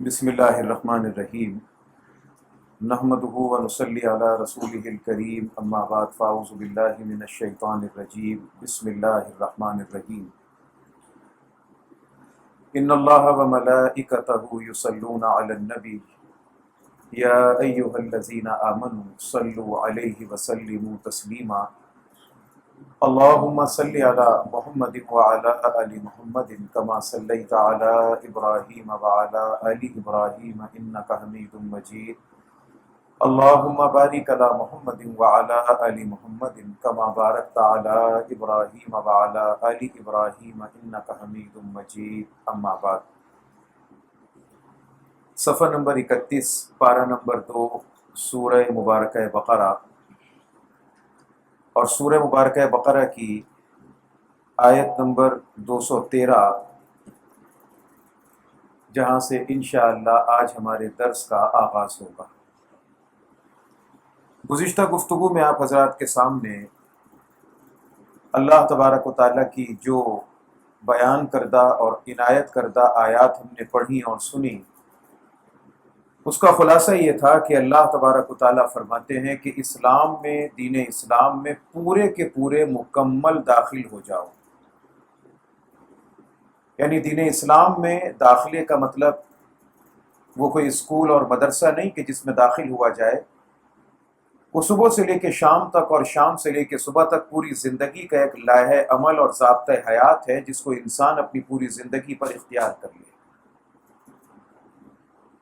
بسم اللہ الرحمن الرحیم نحمدہ ونصلی علی رسولہ الکریم اما بعد فاعوذ باللہ من الشیطان الرجیم بسم اللہ الرحمن الرحیم ان اللہ وملائکتہ یصلون علی النبی یا ایہا الذین آمنوا صلوا علیہ وسلموا تسلیما اللہم صلی علی محمد وعلی آل محمد کما صلیت علی ابراہیم وعلی آل ابراہیم انک حمید مجید اللہم بارک علی محمد وعلی آل محمد کما بارکت علی ابراہیم وعلی آل ابراہیم انک حمید مجید اما بعد۔ صفحہ نمبر 31 پارہ نمبر 2 سورہ مبارکہ بقرہ، اور سورہ مبارکہ بقرہ کی آیت نمبر 213 جہاں سے انشاءاللہ آج ہمارے درس کا آغاز ہوگا۔ گزشتہ گفتگو میں آپ حضرات کے سامنے اللہ تبارک و تعالیٰ کی جو بیان کردہ اور عنایت کردہ آیات ہم نے پڑھی اور سنی، اس کا خلاصہ یہ تھا کہ اللہ تبارک و تعالیٰ فرماتے ہیں کہ اسلام میں، دین اسلام میں پورے کے پورے مکمل داخل ہو جاؤ۔ یعنی دین اسلام میں داخلے کا مطلب وہ کوئی اسکول اور مدرسہ نہیں کہ جس میں داخل ہوا جائے، وہ صبح سے لے کے شام تک اور شام سے لے کے صبح تک پوری زندگی کا ایک لائحہ عمل اور ضابطۂ حیات ہے جس کو انسان اپنی پوری زندگی پر اختیار کر لے۔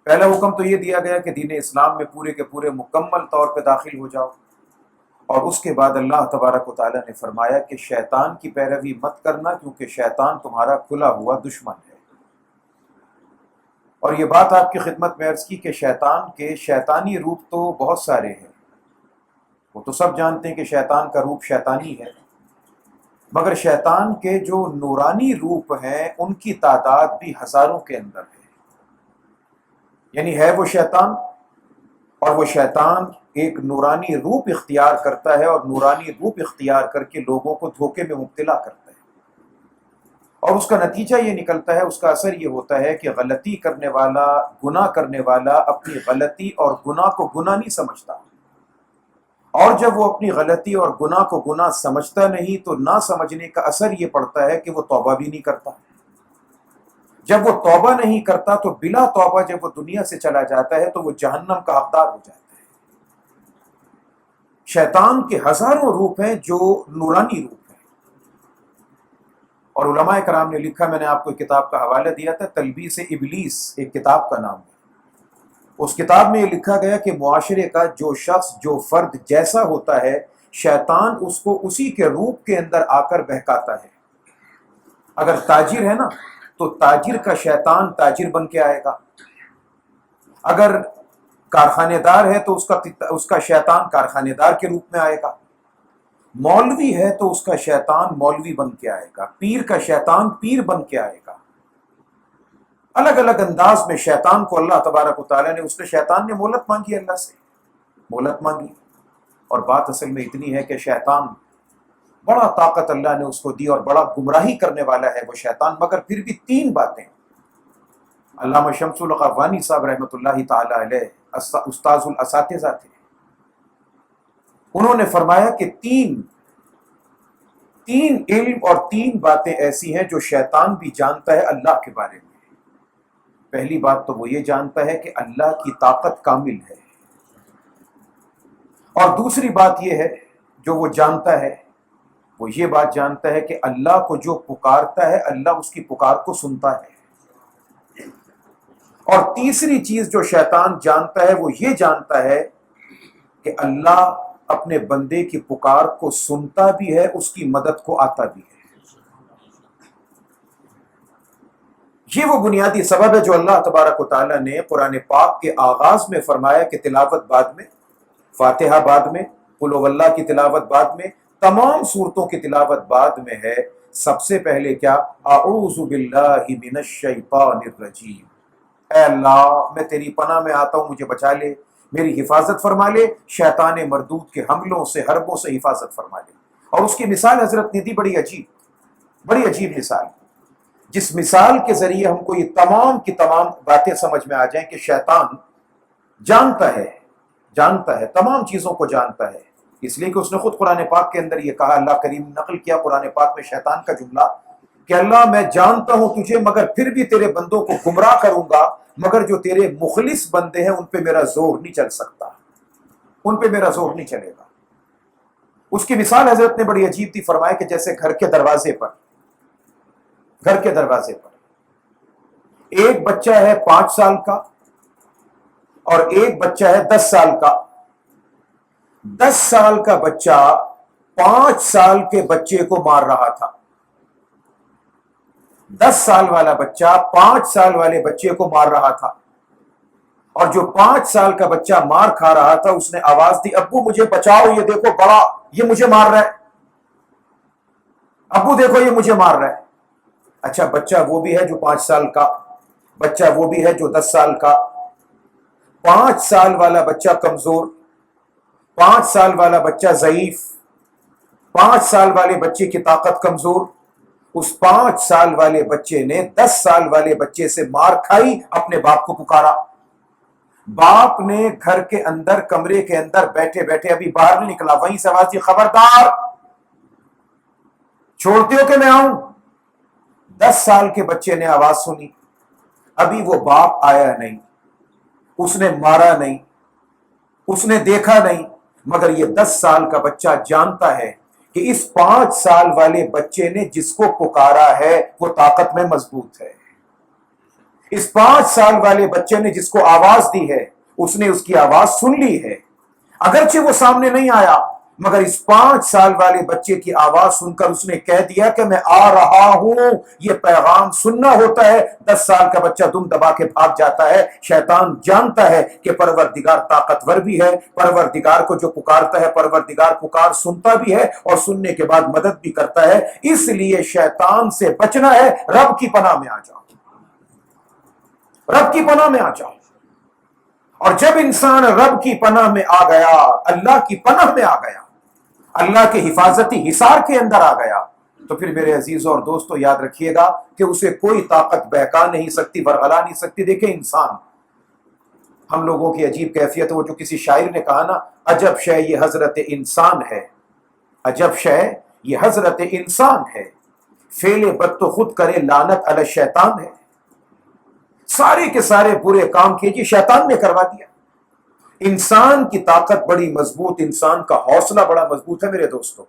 پہلا حکم تو یہ دیا گیا کہ دین اسلام میں پورے کے پورے مکمل طور پہ داخل ہو جاؤ، اور اس کے بعد اللہ تبارک و تعالیٰ نے فرمایا کہ شیطان کی پیروی مت کرنا، کیونکہ شیطان تمہارا کھلا ہوا دشمن ہے۔ اور یہ بات آپ کی خدمت میں عرض کی کہ شیطان کے شیطانی روپ تو بہت سارے ہیں، وہ تو سب جانتے ہیں کہ شیطان کا روپ شیطانی ہے، مگر شیطان کے جو نورانی روپ ہیں ان کی تعداد بھی ہزاروں کے اندر ہے۔ یعنی ہے وہ شیطان، اور وہ شیطان ایک نورانی روپ اختیار کرتا ہے، اور نورانی روپ اختیار کر کے لوگوں کو دھوکے میں مبتلا کرتا ہے، اور اس کا نتیجہ یہ نکلتا ہے، اس کا اثر یہ ہوتا ہے کہ غلطی کرنے والا، گناہ کرنے والا اپنی غلطی اور گناہ کو گناہ نہیں سمجھتا، اور جب وہ اپنی غلطی اور گناہ کو گناہ سمجھتا نہیں تو نہ سمجھنے کا اثر یہ پڑتا ہے کہ وہ توبہ بھی نہیں کرتا۔ جب وہ توبہ نہیں کرتا تو بلا توبہ جب وہ دنیا سے چلا جاتا ہے تو وہ جہنم کا حقدار ہو جاتا ہے۔ شیطان کے ہزاروں روپ ہیں جو نورانی روپ ہیں، اور علماء کرام نے لکھا، میں نے آپ کو ایک کتاب کا حوالہ دیا تھا، تلبیس ابلیس ایک کتاب کا نام ہے۔ اس کتاب میں یہ لکھا گیا کہ معاشرے کا جو شخص، جو فرد جیسا ہوتا ہے، شیطان اس کو اسی کے روپ کے اندر آ کر بہکاتا ہے۔ اگر تاجر ہے نا تو تاجر کا شیطان تاجر بن کے آئے گا، اگر کارخانے دار ہے تو اس کا شیطان کارخانے دار کے روپ میں آئے گا، مولوی ہے تو اس کا شیطان مولوی بن کے آئے گا، پیر کا شیطان پیر بن کے آئے گا۔ الگ الگ انداز میں شیطان کو اللہ تبارک و تعالیٰ نے، شیطان نے مہلت مانگی، اللہ سے مہلت مانگی، اور بات اصل میں اتنی ہے کہ شیطان بڑا طاقت اللہ نے اس کو دی اور بڑا گمراہی کرنے والا ہے وہ شیطان، مگر پھر بھی 3 باتیں علامہ شمس الحق افغانی صاحب رحمۃ اللہ تعالی علیہ استاذ الاساتذہ تھے، انہوں نے فرمایا کہ تین علم اور 3 باتیں ایسی ہیں جو شیطان بھی جانتا ہے اللہ کے بارے میں۔ پہلی بات تو وہ یہ جانتا ہے کہ اللہ کی طاقت کامل ہے، اور دوسری بات یہ ہے جو وہ جانتا ہے، وہ یہ بات جانتا ہے کہ اللہ کو جو پکارتا ہے اللہ اس کی پکار کو سنتا ہے، اور تیسری چیز جو شیطان جانتا ہے وہ یہ جانتا ہے کہ اللہ اپنے بندے کی پکار کو سنتا بھی ہے، اس کی مدد کو آتا بھی ہے۔ یہ وہ بنیادی سبب ہے جو اللہ تبارک و تعالیٰ نے قرآن پاک کے آغاز میں فرمایا کہ تلاوت بعد میں، فاتحہ بعد میں، قل هو اللہ کی تلاوت بعد میں، تمام صورتوں کی تلاوت بعد میں ہے۔ سب سے پہلے کیا؟ اعوذ باللہ من الشیطان الرجیم، اے اللہ میں تیری پناہ میں آتا ہوں، مجھے بچا لے، میری حفاظت فرما لے، شیطان مردود کے حملوں سے، حربوں سے حفاظت فرما لے۔ اور اس کی مثال حضرت نے دی، بڑی عجیب مثال۔ جس مثال کے ذریعے ہم کو یہ تمام کی تمام باتیں سمجھ میں آ جائیں کہ شیطان جانتا ہے تمام چیزوں کو جانتا ہے، اس لیے کہ اس نے خود قرآن پاک کے اندر یہ کہا، اللہ کریم نقل کیا قرآن پاک میں شیطان کا جملہ کہ اللہ میں جانتا ہوں تجھے، مگر پھر بھی تیرے بندوں کو گمراہ کروں گا، مگر جو تیرے مخلص بندے ہیں ان پہ میرا زور نہیں چل سکتا، ان پہ میرا زور نہیں چلے گا۔ اس کی مثال حضرت نے بڑی عجیب تھی، فرمایا کہ جیسے گھر کے دروازے پر ایک بچہ ہے 5 سال کا اور ایک بچہ ہے 10 سال کا۔ 10 سال کا بچہ 5 سال کے بچے کو مار رہا تھا، 10 سال والا بچہ 5 سال والے بچے کو مار رہا تھا، اور جو 5 سال کا بچہ مار کھا رہا تھا اس نے آواز دی، ابو مجھے بچاؤ، یہ دیکھو بڑا یہ مجھے مار رہا ہے، ابو دیکھو یہ مجھے مار رہا ہے۔ اچھا بچہ وہ بھی ہے جو 5 سال کا، بچہ وہ بھی ہے جو 10 سال کا۔ 5 سال والا بچہ کمزور، 5 سال والا بچہ ضعیف، 5 سال والے بچے کی طاقت کمزور۔ اس 5 سال والے بچے نے 10 سال والے بچے سے مار کھائی، اپنے باپ کو پکارا۔ باپ نے گھر کے اندر کمرے کے اندر بیٹھے بیٹھے ابھی باہر نہیں نکلا، وہیں سے آواز دی، خبردار چھوڑتے ہو کہ میں آؤں؟ 10 سال کے بچے نے آواز سنی، ابھی وہ باپ آیا نہیں، اس نے مارا نہیں، اس نے دیکھا نہیں، مگر یہ 10 سال کا بچہ جانتا ہے کہ اس 5 سال والے بچے نے جس کو پکارا ہے وہ طاقت میں مضبوط ہے، اس 5 سال والے بچے نے جس کو آواز دی ہے اس نے اس کی آواز سن لی ہے، اگرچہ وہ سامنے نہیں آیا، مگر اس 5 سال والے بچے کی آواز سن کر اس نے کہہ دیا کہ میں آ رہا ہوں۔ یہ پیغام سننا ہوتا ہے۔ 10 سال کا بچہ دم دبا کے بھاگ جاتا ہے۔ شیطان جانتا ہے کہ پروردگار طاقتور بھی ہے، پروردگار کو جو پکارتا ہے پروردگار پکار سنتا بھی ہے اور سننے کے بعد مدد بھی کرتا ہے، اس لیے شیطان سے بچنا ہے، رب کی پناہ میں آ جاؤ، رب کی پناہ میں آ جاؤ۔ اور جب انسان رب کی پناہ میں آ گیا، اللہ کی پناہ میں آ گیا، اللہ کے حفاظتی حصار کے اندر آ گیا، تو پھر میرے عزیزوں اور دوستوں یاد رکھیے گا کہ اسے کوئی طاقت بہکا نہیں سکتی، ورغلا نہیں سکتی۔ دیکھیں انسان، ہم لوگوں کی عجیب کیفیت ہے، وہ جو کسی شاعر نے کہا نا، عجب شے یہ حضرت انسان ہے، عجب شے یہ حضرت انسان ہے، فعل بد تو خود کرے لعنت علی شیطان ہے۔ سارے کے سارے برے کام کیجیے، شیطان نے کروا دیا۔ انسان کی طاقت بڑی مضبوط، انسان کا حوصلہ بڑا مضبوط ہے میرے دوستوں۔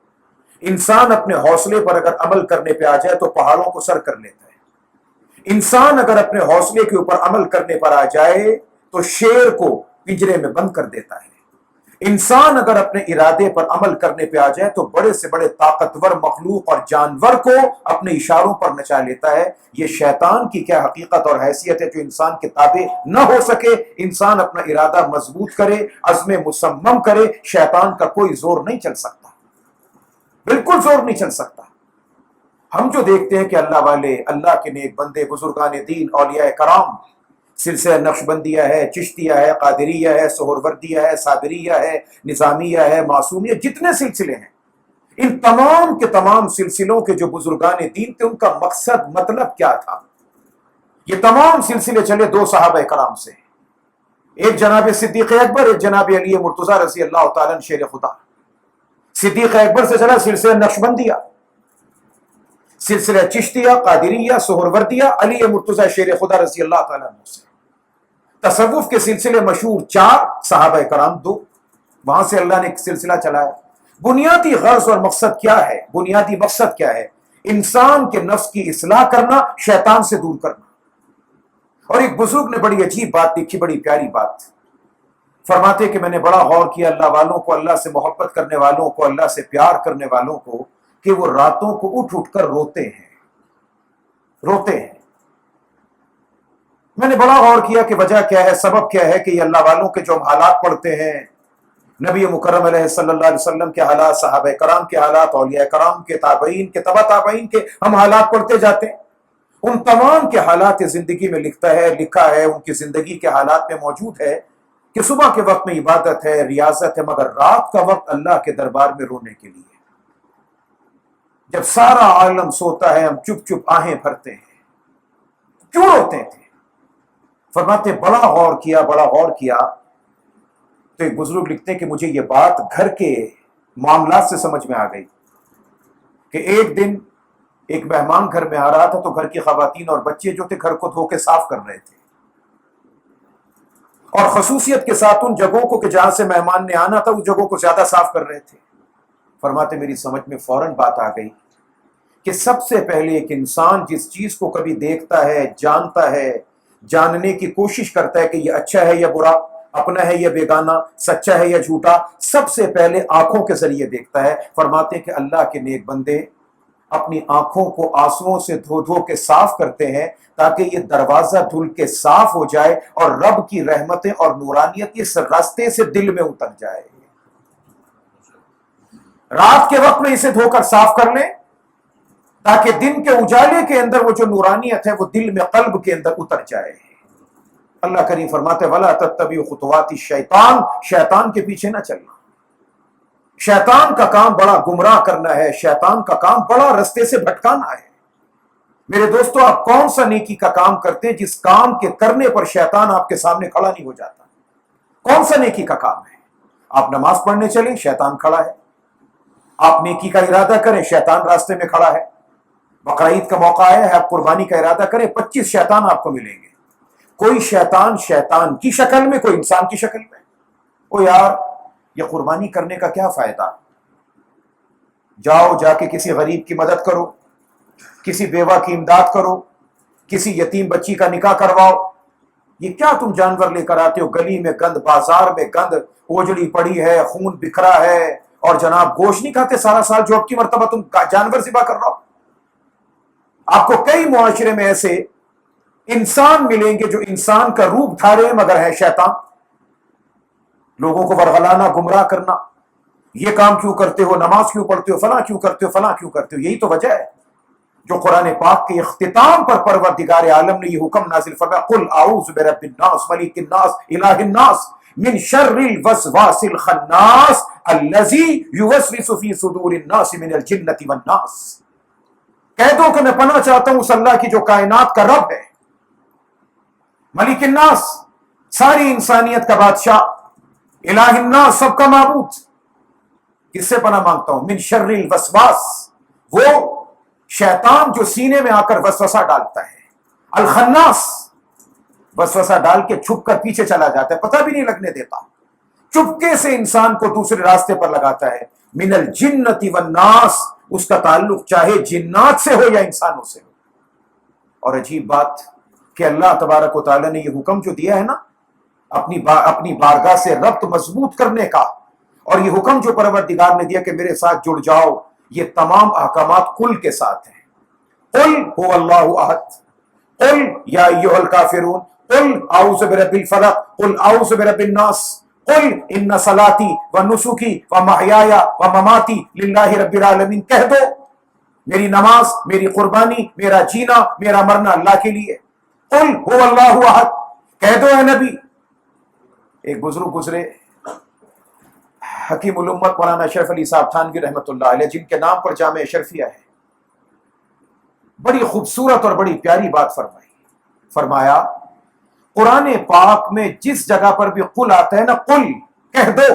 انسان اپنے حوصلے پر اگر عمل کرنے پہ آ جائے تو پہاڑوں کو سر کر لیتا ہے۔ انسان اگر اپنے حوصلے کے اوپر عمل کرنے پر آ جائے تو شیر کو پنجرے میں بند کر دیتا ہے۔ انسان اگر اپنے ارادے پر عمل کرنے پہ آ جائے تو بڑے سے بڑے طاقتور مخلوق اور جانور کو اپنے اشاروں پر نچا لیتا ہے۔ یہ شیطان کی کیا حقیقت اور حیثیت ہے جو انسان کے تابع نہ ہو سکے۔ انسان اپنا ارادہ مضبوط کرے، عزم مصمم کرے، شیطان کا کوئی زور نہیں چل سکتا، بالکل زور نہیں چل سکتا۔ ہم جو دیکھتے ہیں کہ اللہ والے، اللہ کے نیک بندے، بزرگان دین، اولیاء کرام، سلسلہ نقشبندیہ ہے، چشتیہ ہے، قادریہ ہے، سہروردیہ ہے، صابریہ ہے، نظامیہ ہے، معصومیہ، جتنے سلسلے ہیں، ان تمام کے تمام سلسلوں کے جو بزرگان دین تھے ان کا مقصد مطلب کیا تھا؟ یہ تمام سلسلے چلے 2 صحابہ کرام سے، ایک جناب صدیق اکبر، ایک جناب علی مرتضیٰ رضی اللہ تعالیٰ عنہ شیر خدا۔ صدیق اکبر سے چلا سلسلہ نقشبندیہ، سلسلہ چشتیہ، قادریہ، سہروردیہ، علی مرتضیٰ شیر خدا رضی اللہ تعالیٰ عنہ سے۔ تصوف کے سلسلے مشہور 4، صحابہ کرام 2، وہاں سے اللہ نے ایک سلسلہ چلایا۔ بنیادی غرض اور مقصد کیا ہے؟ بنیادی مقصد کیا ہے؟ انسان کے نفس کی اصلاح کرنا، شیطان سے دور کرنا۔ اور ایک بزرگ نے بڑی عجیب بات لکھی، بڑی پیاری بات، فرماتے کہ میں نے بڑا غور کیا اللہ والوں کو، اللہ سے محبت کرنے والوں کو، اللہ سے پیار کرنے والوں کو، کہ وہ راتوں کو اٹھ اٹھ کر روتے ہیں۔ میں نے بڑا غور کیا کہ وجہ کیا ہے، سبب کیا ہے کہ یہ اللہ والوں کے جو ہم حالات پڑھتے ہیں، نبی مکرم علیہ صلی اللہ علیہ وسلم کے حالات، صحابہ کرام کے حالات، اولیاء کرام کے، تابعین کے، تبع تابعین کے، ہم حالات پڑھتے جاتے ہیں، ان تمام کے حالات زندگی میں لکھا ہے، ان کی زندگی کے حالات میں موجود ہے کہ صبح کے وقت میں عبادت ہے، ریاضت ہے، مگر رات کا وقت اللہ کے دربار میں رونے کے لیے۔ جب سارا عالم سوتا ہے ہم چپ چپ آہیں بھرتے ہیں، کیوں روتے تھے؟ فرماتے بڑا غور کیا، بڑا غور کیا تو ایک بزرگ لکھتے ہیں کہ مجھے یہ بات گھر کے معاملات سے سمجھ میں آ گئی کہ ایک دن ایک مہمان گھر میں آ رہا تھا تو گھر کی خواتین اور بچے جو تھے گھر کو دھو کے صاف کر رہے تھے، اور خصوصیت کے ساتھ ان جگہوں کو کہ جہاں سے مہمان نے آنا تھا اس جگہوں کو زیادہ صاف کر رہے تھے۔ فرماتے میری سمجھ میں فوراً بات آ گئی کہ سب سے پہلے ایک انسان جس چیز کو کبھی دیکھتا ہے، جانتا ہے، جاننے کی کوشش کرتا ہے کہ یہ اچھا ہے یا برا، اپنا ہے یا بیگانہ، سچا ہے یا جھوٹا، سب سے پہلے آنکھوں کے ذریعے دیکھتا ہے۔ فرماتے کہ اللہ کے نیک بندے اپنی آنکھوں کو آنسوؤں سے دھو دھو کے صاف کرتے ہیں تاکہ یہ دروازہ دھل کے صاف ہو جائے اور رب کی رحمتیں اور نورانیت اس راستے سے دل میں اتر جائے۔ رات کے وقت میں اسے دھو کر صاف کر لیں تاکہ دن کے اجالے کے اندر وہ جو نورانیت ہے وہ دل میں، قلب کے اندر اتر جائے۔ اللہ کریم فرماتے وَلَا تَتَّبِعُوا خُطُوَاتِ الشَّيْطَانِ، شیطان کے پیچھے نہ چلنا۔ شیطان کا کام بڑا گمراہ کرنا ہے، شیطان کا کام بڑا رستے سے بھٹکانا ہے۔ میرے دوستو، آپ کون سا نیکی کا کام کرتے ہیں جس کام کے کرنے پر شیطان آپ کے سامنے کھڑا نہیں ہو جاتا؟ کون سا نیکی کا کام ہے؟ آپ نماز پڑھنے چلیں، شیطان کھڑا ہے۔ آپ نیکی کا ارادہ کریں، شیطان راستے میں کھڑا ہے۔ بقرعید کا موقع آیا ہے، آپ قربانی کا ارادہ کریں، 25 شیطان آپ کو ملیں گے۔ کوئی شیطان شیطان کی شکل میں، کوئی انسان کی شکل میں۔ او یار، یہ قربانی کرنے کا کیا فائدہ؟ جاؤ، جا کے کسی غریب کی مدد کرو، کسی بیوہ کی امداد کرو، کسی یتیم بچی کا نکاح کرواؤ۔ یہ کیا تم جانور لے کر آتے ہو؟ گلی میں گند، بازار میں گند، اوجڑی پڑی ہے، خون بکھرا ہے، اور جناب گوشت نہیں کھاتے سارا سال جو اب کی مرتبہ تم جانور ذبح کر رہا ہو۔ آپ کو کئی معاشرے میں ایسے انسان ملیں گے جو انسان کا روپ دھارے مگر ہے شیطان۔ لوگوں کو ورغلانا، گمراہ کرنا، یہ کام کیوں کرتے ہو، نماز کیوں پڑھتے ہو، فلاں کیوں کرتے ہو، فلاں کیوں کرتے ہو۔ یہی تو وجہ ہے جو قرآن پاک کے اختتام پر پروردگار عالم نے یہ حکم نازل فرمایا قل اعوذ برب الناس ملک الناس الہ الناس من شر الوسواس الخناس الذی یوسوس فی صدور الناس من الجنۃ والناس۔ کہہ دو کہ میں پناہ چاہتا ہوں اس اللہ کی جو کائنات کا رب ہے، ملک الناس ساری انسانیت کا بادشاہ، الہ الناس سب کا معبود۔ کس سے پناہ مانگتا ہوں؟ من شر الوسواس، وہ شیطان جو سینے میں آ کر وسوسہ ڈالتا ہے، الخناس وسوسہ ڈال کے چھپ کر پیچھے چلا جاتا ہے، پتہ بھی نہیں لگنے دیتا، چپکے سے انسان کو دوسرے راستے پر لگاتا ہے۔ من الجنۃ والناس، اس کا تعلق چاہے جنات سے ہو یا انسانوں سے ہو۔ اور عجیب بات کہ اللہ تبارک و تعالیٰ نے یہ حکم جو دیا ہے نا اپنی بارگاہ سے ربط مضبوط کرنے کا، اور یہ حکم جو پروردگار نے دیا کہ میرے ساتھ جڑ جاؤ، یہ تمام احکامات قل کے ساتھ ہیں۔ قل هو اللہ احد، قل یا ایھا الکافرون، قل اعوذ برب الفلق، قل اعوذ برب الناس، قل ان صلاتی ونسکی ومحیای ومماتی للہ رب العالمین۔ کہہ دو میری نماز، میری قربانی، میرا جینا، میرا مرنا اللہ کے لیے۔ قل هو اللہ احد، کہہ دو اے نبی۔ ایک بزرگ گزرے، حکیم الامت مولانا اشرف علی صاحب تھانوی رحمۃ اللہ علیہ، جن کے نام پر جامع اشرفیہ ہے، بڑی خوبصورت اور بڑی پیاری بات فرمائی۔ فرمایا قرآن پاک میں جس جگہ پر بھی قل آتا ہے نا، قل کہہ دو،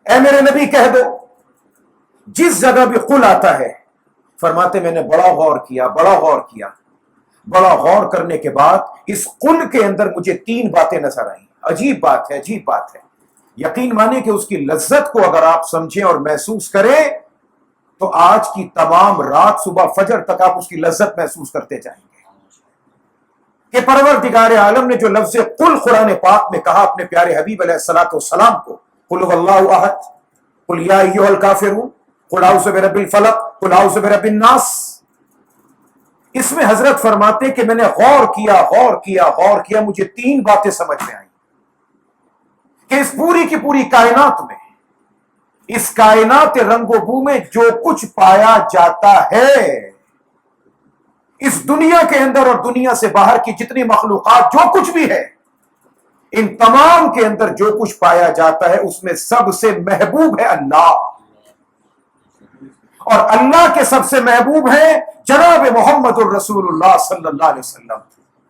اے میرے نبی کہہ دو، جس جگہ بھی قل آتا ہے، فرماتے میں نے بڑا غور کیا، بڑا غور کیا، بڑا غور کرنے کے بعد اس قل کے اندر مجھے 3 باتیں نظر آئیں۔ عجیب بات ہے، عجیب بات ہے۔ یقین مانے کہ اس کی لذت کو اگر آپ سمجھیں اور محسوس کریں تو آج کی تمام رات صبح فجر تک آپ اس کی لذت محسوس کرتے جائیں گے کہ پروردگار عالم نے جو لفظ قل قرآن پاک میں کہا اپنے پیارے حبیب علیہ الصلوۃ والسلام کو، قل هو اللہ احد، قل یا ایھا الکافرون، قل اعوذ برب الفلق، قل اعوذ برب الناس۔ اس میں حضرت فرماتے کہ میں نے غور کیا، غور کیا، غور کیا، مجھے 3 باتیں سمجھ میں آئیں کہ اس پوری کی پوری کائنات میں، اس کائنات رنگ و بو میں جو کچھ پایا جاتا ہے، اس دنیا کے اندر اور دنیا سے باہر کی جتنی مخلوقات جو کچھ بھی ہے، ان تمام کے اندر جو کچھ پایا جاتا ہے اس میں سب سے محبوب ہے اللہ، اور اللہ کے سب سے محبوب ہیں جناب محمد الرسول اللہ صلی اللہ علیہ وسلم۔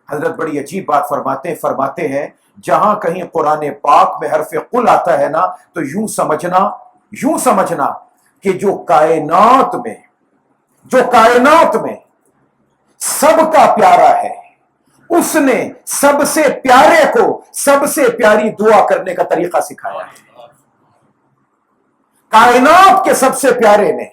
حضرت بڑی عجیب بات فرماتے ہیں جہاں کہیں قرآن پاک میں حرف قل آتا ہے نا تو یوں سمجھنا کہ جو کائنات میں سب کا پیارا ہے، اس نے سب سے پیارے کو سب سے پیاری دعا کرنے کا طریقہ سکھایا ہے۔ کائنات کے سب سے پیارے نے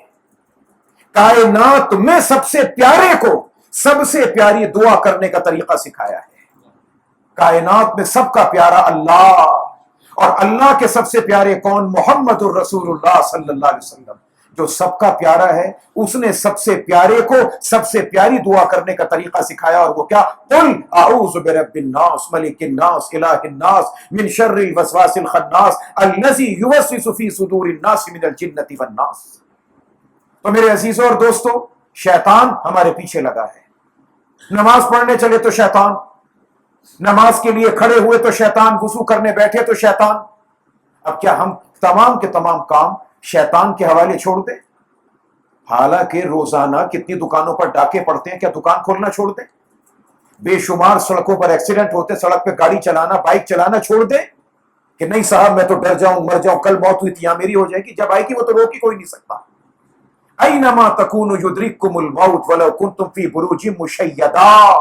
کائنات میں سب سے پیارے کو سب سے پیاری دعا کرنے کا طریقہ سکھایا ہے۔ کائنات میں سب کا پیارا اللہ، اور اللہ کے سب سے پیارے کون؟ محمد الرسول اللہ صلی اللہ علیہ وسلم، جو سب کا پیارا ہے، اس نے سب سے پیارے کو سب سے پیاری دعا کرنے کا طریقہ سکھایا، اور وہ کیا؟ قل اعوذ برب الناس ملک الناس الہ الناس من شر الوسواس الخناس الذی یوسوس فی صدور الناس من الجنۃ والناس۔ تو میرے عزیزوں اور دوستو، شیطان ہمارے پیچھے لگا ہے۔ نماز پڑھنے چلے تو شیطان، نماز کے لیے کھڑے ہوئے تو شیطان، وضو کرنے بیٹھے تو شیطان۔ اب کیا ہم تمام کے تمام کام شیطان کے حوالے چھوڑ دیں؟ حالانکہ روزانہ کتنی دکانوں پر ڈاکے پڑتے ہیں، کیا دکان کھولنا چھوڑ دیں؟ بے شمار سڑکوں پر ایکسیڈنٹ ہوتے، سڑک پہ گاڑی چلانا، بائک چلانا چھوڑ دیں کہ نہیں صاحب میں تو ڈر جاؤں، مر جاؤں، کل موت ہوئی تھی یہاں میری ہو جائے گی؟ جب آئے گی وہ تو روک ہی کوئی نہیں سکتا۔ اینما تکونوا یدرککم الموت ولو کنتم فی بروج مشیدہ،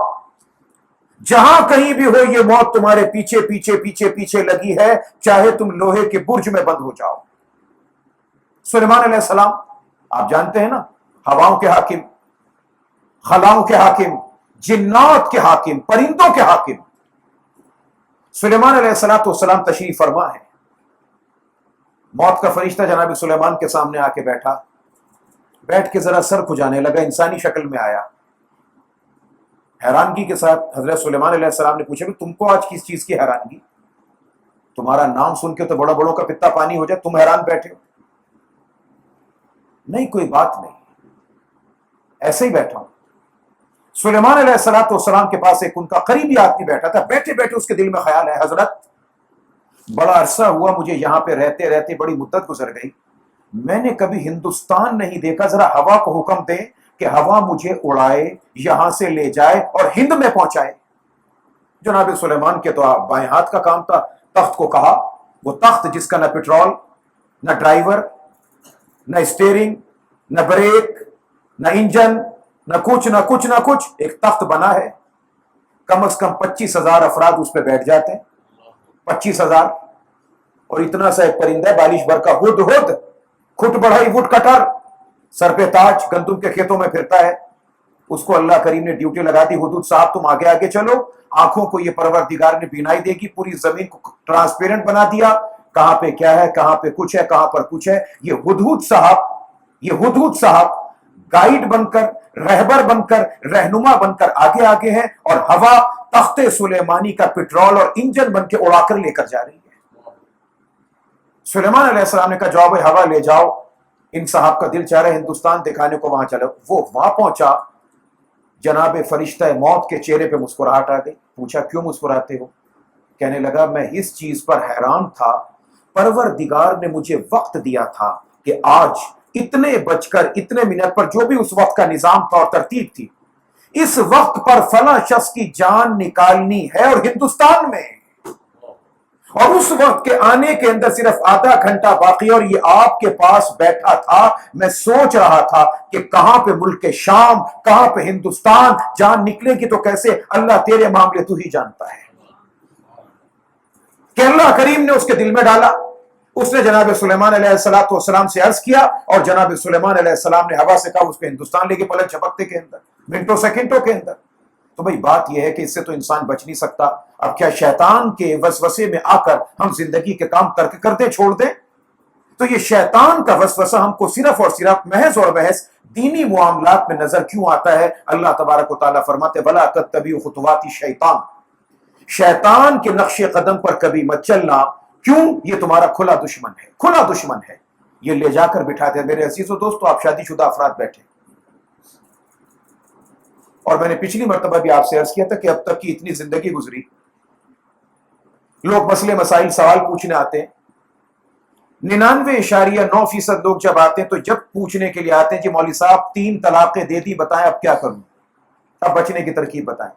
جہاں کہیں بھی ہو یہ موت تمہارے پیچھے پیچھے پیچھے پیچھے لگی ہے، چاہے تم لوہے کے برج میں بند ہو جاؤ۔ سلیمان علیہ السلام آپ جانتے ہیں نا، ہواؤں کے حاکم، خلاؤں کے حاکم، جنات کے حاکم، پرندوں کے حاکم سلیمان علیہ السلام تشریف فرما ہے۔ موت کا فرشتہ جناب سلیمان کے سامنے آ کے بیٹھ کے ذرا سر کھجانے لگا، انسانی شکل میں آیا۔ حیرانگی کے ساتھ حضرت سلیمان علیہ السلام نے پوچھا کہ تم کو آج کس چیز کی حیرانگی؟ تمہارا نام سن کے تو بڑا بڑوں کا پتا پانی ہو جائے، تم حیران بیٹھے ہو؟ نہیں، کوئی بات نہیں، ایسے ہی بیٹھا ہوں۔ سلیمان علیہ السلام کے پاس ایک ان کا قریبی آدمی بیٹھا تھا، بیٹھے بیٹھے اس کے دل میں خیال ہے، حضرت بڑا عرصہ ہوا مجھے یہاں پہ رہتے رہتے، بڑی مدت گزر گئی، میں نے کبھی ہندوستان نہیں دیکھا، ذرا ہوا کو حکم دیں کہ ہوا مجھے اڑائے، یہاں سے لے جائے اور ہند میں پہنچائے۔ جناب سلیمان کے تو بائیں ہاتھ کا کام تھا، تخت کو کہا، وہ تخت جس کا نہ پٹرول، نہ ڈرائیور، نہ اسٹیئرنگ، نہ بریک، نہ انجن، نہ کچھ، ایک تخت بنا ہے، کم از کم 25,000 افراد اس پہ بیٹھ جاتے ہیں، 25,000، اور اتنا سا ایک پرندہ بالش بھر کا ہد، کھٹ بڑھائی وڈ کٹر، سر پہ تاج، گندم کے کھیتوں میں پھرتا ہے، اس کو اللہ کریم نے ڈیوٹی لگا دی، حدود صاحب تم آگے آگے چلو، آنکھوں کو یہ پروردگار نے بینائی دے گی، پوری زمین کو ٹرانسپیرنٹ بنا دیا، کہاں پہ کیا ہے، کہاں پہ کچھ ہے، کہاں پر کچھ ہے۔ یہ ہدہد صاحب گائیڈ بن کر، رہبر بن کر، رہنما بن کر آگے آگے ہیں، اور ہوا تخت سلیمانی کا پٹرول اور انجن بن کے اڑا کر لے کر جا رہی ہے۔ سلیمان علیہ السلام نے کہا جواب ہوا لے جاؤ، ان صاحب کا دل چاہ رہا ہے ہندوستان دکھانے کو، وہاں چلو۔ وہ وہاں پہنچا، جناب فرشتہ موت کے چہرے پہ مسکراہٹ آ گئی، پوچھا کیوں مسکراتے ہو؟ کہنے لگا میں اس چیز پر حیران تھا، پروردگار نے مجھے وقت دیا تھا کہ آج اتنے بج کر اتنے منٹ پر، جو بھی اس وقت کا نظام تھا اور ترتیب تھی، اس وقت پر فلاں شخص کی جان نکالنی ہے، اور ہندوستان میں، اور اس وقت کے آنے کے اندر صرف آدھا گھنٹہ باقی، اور یہ آپ کے پاس بیٹھا تھا، میں سوچ رہا تھا کہ کہاں پہ ملک شام، کہاں پہ ہندوستان، جان نکلے گی تو کیسے، اللہ تیرے معاملے تو ہی جانتا ہے، کہ اللہ کریم نے اس کے دل میں ڈالا۔ اس نے جناب سلیمان علیہ السلام سے عرض کیا، اور جناب سلیمان علیہ السلام نے ہوا سے کہا اس کو ہندوستان لے کے، پلک جھپکتے کے اندر، منٹوں سیکنڈوں کے اندر۔ تو بھئی بات یہ ہے کہ اس سے تو انسان بچ نہیں سکتا۔ اب کیا شیطان کے وسوسے میں آ کر ہم زندگی کے کام ترک کر دیں، چھوڑ دیں؟ تو یہ شیطان کا وسوسہ ہم کو صرف اور صرف محض اور محض دینی معاملات میں نظر کیوں آتا ہے؟ اللہ تبارک و تعالیٰ فرماتے وَلَا تَتَّبِعُوا خُطُوَاتِ الشَّيْطَانِ، شیطان کے نقش قدم پر کبھی مت چلنا، کیوں؟ یہ تمہارا کھلا دشمن ہے، یہ لے جا کر بٹھاتے ہیں۔ میرے عزیز و دوستو، آپ شادی شدہ افراد بیٹھے، اور میں نے پچھلی مرتبہ بھی آپ سے عرض کیا تھا کہ اب تک کی اتنی زندگی گزری، لوگ مسئلے مسائل سوال پوچھنے آتے ہیں، 99.9% لوگ جب آتے ہیں تو جب پوچھنے کے لیے آتے ہیں جی مولوی صاحب 3 طلاقیں دے دی، بتائیں اب کیا کروں، اب بچنے کی ترکیب بتائیں۔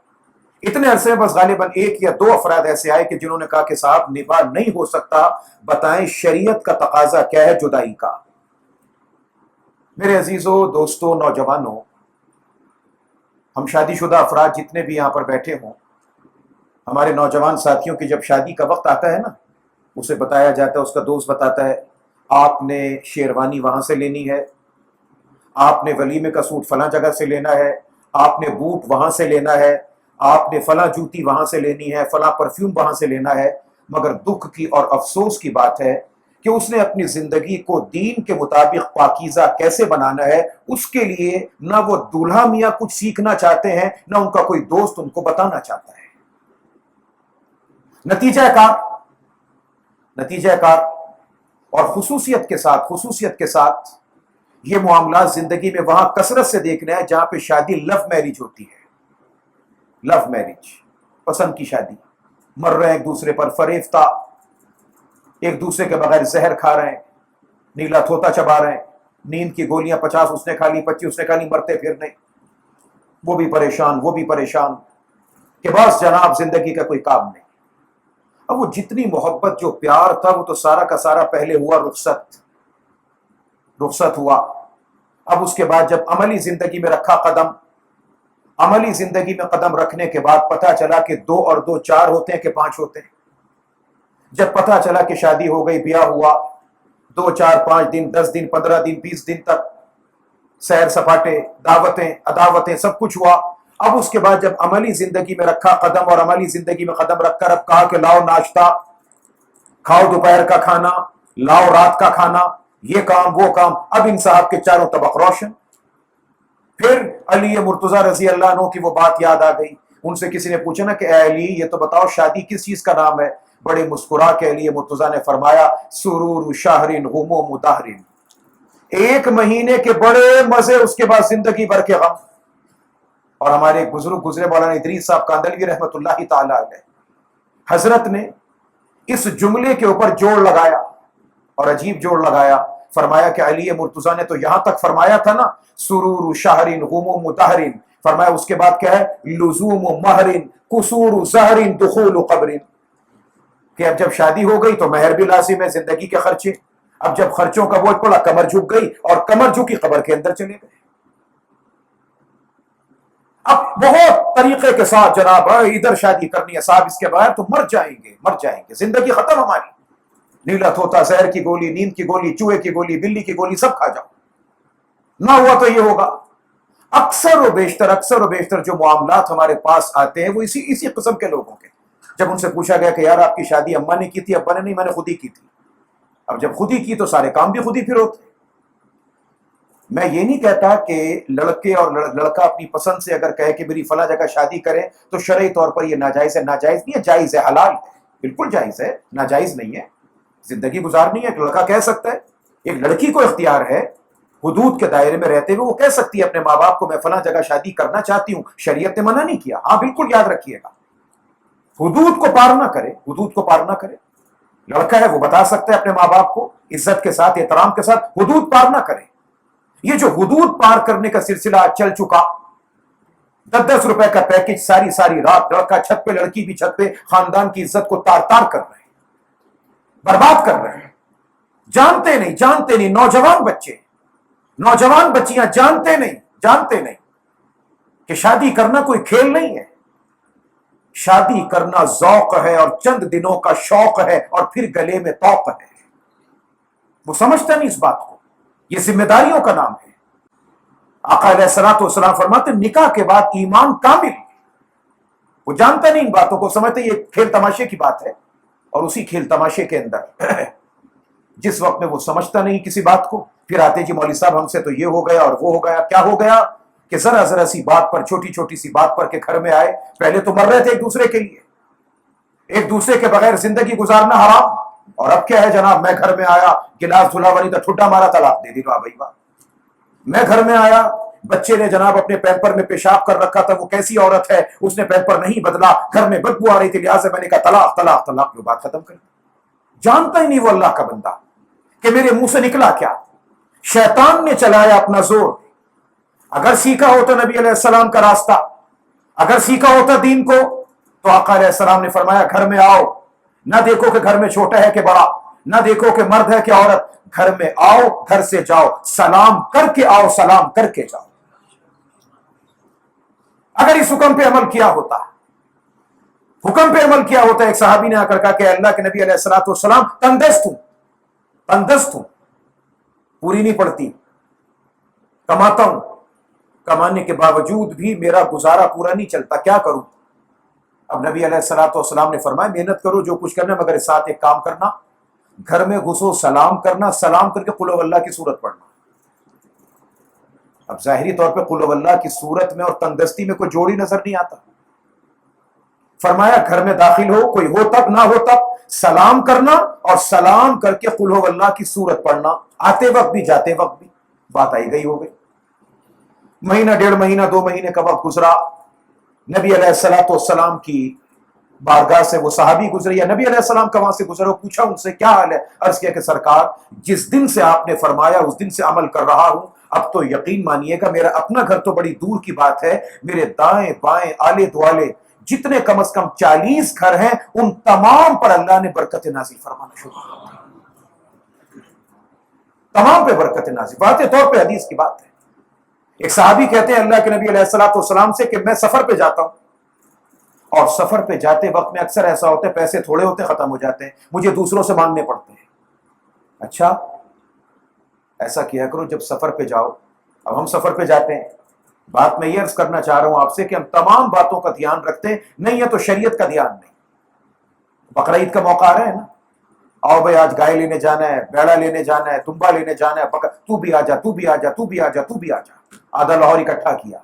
اتنے عرصے میں بس غالباً ایک یا دو افراد ایسے آئے کہ جنہوں نے کہا کہ صاحب نباہ نہیں ہو سکتا، بتائیں شریعت کا تقاضا کیا ہے جدائی کا۔ میرے عزیزوں، دوستوں، نوجوانوں، ہم شادی شدہ افراد جتنے بھی یہاں پر بیٹھے ہوں، ہمارے نوجوان ساتھیوں کی جب شادی کا وقت آتا ہے نا، اسے بتایا جاتا ہے، اس کا دوست بتاتا ہے آپ نے شیروانی وہاں سے لینی ہے، آپ نے ولیمے کا سوٹ فلاں جگہ سے لینا ہے، آپ نے بوٹ وہاں سے لینا ہے، آپ نے فلاں جوتی وہاں سے لینی ہے، فلاں پرفیوم وہاں سے لینا ہے۔ مگر دکھ کی اور افسوس کی بات ہے کہ اس نے اپنی زندگی کو دین کے مطابق پاکیزہ کیسے بنانا ہے، اس کے لیے نہ وہ دولہا میاں کچھ سیکھنا چاہتے ہیں، نہ ان کا کوئی دوست ان کو بتانا چاہتا ہے۔ نتیجہ کار اور خصوصیت کے ساتھ یہ معاملات زندگی میں وہاں کثرت سے دیکھنا ہے جہاں پہ شادی لو میرج ہوتی ہے۔ لو میرج، پسند کی شادی، مر رہے ہیں ایک دوسرے پر فریفتہ، ایک دوسرے کے بغیر زہر کھا رہے ہیں، نیلا تھوتا چبا رہے ہیں، نیند کی گولیاں 50 اس نے کھا لی، 25 اس نے کھا لی، مرتے پھر نہیں، وہ بھی پریشان کہ بس جناب زندگی کا کوئی کام نہیں۔ اب وہ جتنی محبت جو پیار تھا وہ تو سارا کا سارا پہلے ہوا رخصت ہوا۔ اب اس کے بعد جب عملی زندگی میں رکھا قدم، عملی زندگی میں قدم رکھنے کے بعد پتہ چلا کہ 2 اور 2 4 ہوتے ہیں کہ 5 ہوتے ہیں۔ جب پتہ چلا کہ شادی ہو گئی، بیاہ ہوا، 2 4 5 دن، 10 دن، 15 دن، 20 دن تک سیر سپاٹے، دعوتیں، عداوتیں، سب کچھ ہوا۔ اب اس کے بعد جب عملی زندگی میں رکھا قدم، اور عملی زندگی میں قدم رکھ کر اب کہا کہ لاؤ ناشتہ، کھاؤ دوپہر کا کھانا، لاؤ رات کا کھانا، یہ کام وہ کام، اب ان صاحب کے چاروں طبق روشن۔ پھر علی مرتضیٰ رضی اللہ عنہ کی وہ بات یاد آ گئی۔ ان سے کسی نے پوچھا نا کہ اے علی یہ تو بتاؤ شادی کس چیز کا نام ہے؟ بڑے مسکرا کے علی مرتضیٰ نے فرمایا سرور شہر غموم دہر، ایک مہینے کے بڑے مزے، اس کے بعد زندگی بھر کے غم۔ اور ہمارے ایک بزرگ گزرے مولانا ادریس صاحب کاندلوی رحمۃ اللہ تعالی علیہ، حضرت نے اس جملے کے اوپر جوڑ لگایا، اور عجیب جوڑ لگایا، فرمایا کہ علی مرتضیٰ نے تو یہاں تک فرمایا تھا نا سرور شہر غموم دہر، فرمایا اس کے بعد کیا ہے لزوم مہر قصور زہر دخول قبر، کہ اب جب شادی ہو گئی تو مہر بھی لازم ہے، زندگی کے خرچے، اب جب خرچوں کا بوجھ پڑا کمر جھک گئی، اور کمر جھکی قبر کے اندر چلے گئے۔ اب بہت طریقے کے ساتھ جناب ادھر شادی کرنی ہے صاحب، اس کے بغیر تو مر جائیں گے، زندگی ختم ہماری، نیلت ہوتا، زہر کی گولی، نیند کی گولی، چوہے کی گولی، بلی کی گولی، سب کھا جاؤ، نہ ہوا تو یہ ہوگا۔ اکثر و بیشتر جو معاملات ہمارے پاس آتے ہیں وہ اسی قسم کے لوگوں کے۔ جب ان سے پوچھا گیا کہ یار آپ کی شادی اماں نے کی تھی؟ ابا نے نہیں، میں نے خود ہی کی تھی۔ اب جب خود ہی کی تو سارے کام بھی خود ہی پھر ہوتے۔ میں یہ نہیں کہتا کہ لڑکے اور لڑکا اپنی پسند سے اگر کہے کہ میری فلاں جگہ شادی کریں تو شرعی طور پر یہ ناجائز ہے، ناجائز نہیں ہے، جائز ہے، حلال ہے، بالکل جائز ہے، ناجائز نہیں ہے۔ زندگی گزارنی ہے، ایک لڑکا کہہ سکتا ہے، ایک لڑکی کو اختیار ہے حدود کے دائرے میں رہتے ہوئے وہ کہہ سکتی ہے اپنے ماں باپ کو میں فلاں جگہ شادی کرنا چاہتی ہوں، شریعت نے منع نہیں کیا۔ ہاں بالکل یاد رکھیے گا، حدود کو پار نہ کرے، لڑکا ہے وہ بتا سکتا ہے اپنے ماں باپ کو عزت کے ساتھ، احترام کے ساتھ، حدود پار نہ کرے۔ یہ جو حدود پار کرنے کا سلسلہ چل چکا، 10 روپے کا پیکج ساری رات، لڑکا چھت پہ، لڑکی بھی چھت پہ، خاندان کی عزت کو تار تار کر رہے ہیں، برباد کر رہے ہیں۔ جانتے نہیں، نوجوان بچیاں جانتے نہیں کہ شادی کرنا کوئی کھیل نہیں ہے، شادی کرنا ذوق ہے اور چند دنوں کا شوق ہے، اور پھر گلے میں طوق ہے۔ وہ سمجھتا نہیں اس بات کو، یہ ذمہ داریوں کا نام ہے۔ آقا علیہ الصلوۃ والسلام فرماتے نکاح کے بعد ایمان کامل۔ وہ جانتا نہیں ان باتوں کو، سمجھتے یہ کھیل تماشے کی بات ہے، اور اسی کھیل تماشے کے اندر جس وقت میں وہ سمجھتا نہیں کسی بات کو، پھر آتے جی مولوی صاحب ہم سے تو یہ ہو گیا اور وہ ہو گیا۔ کیا ہو گیا کہ ذرا سی بات پر، چھوٹی سی بات پر کے گھر میں آئے، پہلے تو مر رہے تھے ایک دوسرے کے لیے، ایک دوسرے کے بغیر زندگی گزارنا حرام، اور اب کیا ہے جناب میں گھر میں آیا، گلاس دھلا ولی کا ٹھڈا مارا، طلاق دے دی، واہ بھائی واہ۔ میں گھر میں آیا، بچے نے جناب اپنے پیمپر میں پیشاب کر رکھا تھا، وہ کیسی عورت ہے، اس نے پیمپر نہیں بدلا، گھر میں بدبو آ رہی تھی، لہٰذا میں نے کہا طلاق، جو بات ختم کر دی۔ جانتا ہی نہیں وہ اللہ کا بندہ کہ میرے منہ سے نکلا کیا، شیطان نے چلایا اپنا زور۔ اگر سیکھا ہوتا نبی علیہ السلام کا راستہ، اگر سیکھا ہوتا دین کو، تو آقا علیہ السلام نے فرمایا گھر میں آؤ، نہ دیکھو کہ گھر میں چھوٹا ہے کہ بڑا، نہ دیکھو کہ مرد ہے کہ عورت، گھر میں آؤ، گھر سے جاؤ، سلام کر کے آؤ، سلام کر کے جاؤ۔ اگر اس حکم پہ عمل کیا ہوتا، ایک صحابی نے آ کر کہا کہ اللہ کے نبی علیہ الصلوۃ والسلام تندرست ہوں، پوری نہیں پڑتی، کماتا ہوں، کمانے کے باوجود بھی میرا گزارا پورا نہیں چلتا، کیا کروں؟ اب نبی علیہ الصلوۃ والسلام نے فرمایا محنت کرو جو کچھ کرنا، مگر ساتھ ایک کام کرنا، گھر میں گھسو سلام کرنا، سلام کر کے قل هو اللہ کی سورت پڑھنا۔ اب ظاہری طور پہ قل هو اللہ کی سورت میں اور تندرستی میں کوئی جوڑی نظر نہیں آتا۔ فرمایا گھر میں داخل ہو، کوئی ہو تب نہ ہو تب، سلام کرنا اور سلام کر کے قل هو اللہ کی سورت پڑھنا، آتے وقت بھی جاتے وقت بھی۔ بات آئی گئی ہو گئی۔ مہینہ، 1.5 مہینہ، 2 مہینے کا وقت گزرا، نبی علیہ الصلوۃ والسلام کی بارگاہ سے وہ صحابی گزرے یا نبی علیہ السلام کا وہاں سے گزرا، پوچھا ان سے کیا حال ہے؟ عرض کیا کہ سرکار جس دن سے آپ نے فرمایا اس دن سے عمل کر رہا ہوں، اب تو یقین مانیے گا میرا اپنا گھر تو بڑی دور کی بات ہے، میرے دائیں بائیں آلے دوالے جتنے کم از کم 40 گھر ہیں ان تمام پر اللہ نے برکت نازل فرمانا شروع کر، تمام پہ برکت نازل۔ واضح طور پہ حدیث کی بات ہے۔ ایک صحابی کہتے ہیں اللہ کے نبی علیہ الصلوۃ والسلام سے کہ میں سفر پہ جاتا ہوں، اور سفر پہ جاتے وقت میں اکثر ایسا ہوتا ہے پیسے تھوڑے ہوتے ختم ہو جاتے ہیں، مجھے دوسروں سے مانگنے پڑتے ہیں۔ اچھا ایسا کیا کرو جب سفر پہ جاؤ، اب ہم سفر پہ جاتے ہیں، بات میں یہ عرض کرنا چاہ رہا ہوں آپ سے کہ ہم تمام باتوں کا دھیان رکھتے ہیں، نہیں ہے تو شریعت کا دھیان نہیں۔ بقرعید کا موقع آ رہا ہے نا، آؤ بھائی آج گائے لینے جانا ہے، بیڑا لینے جانا ہے، دمبا لینے جانا ہے، تو بھی آ جا، تو بھی آ جا، تو بھی آ جا، تو بھی آ جا۔ آدھا لاہور اکٹھا کیا۔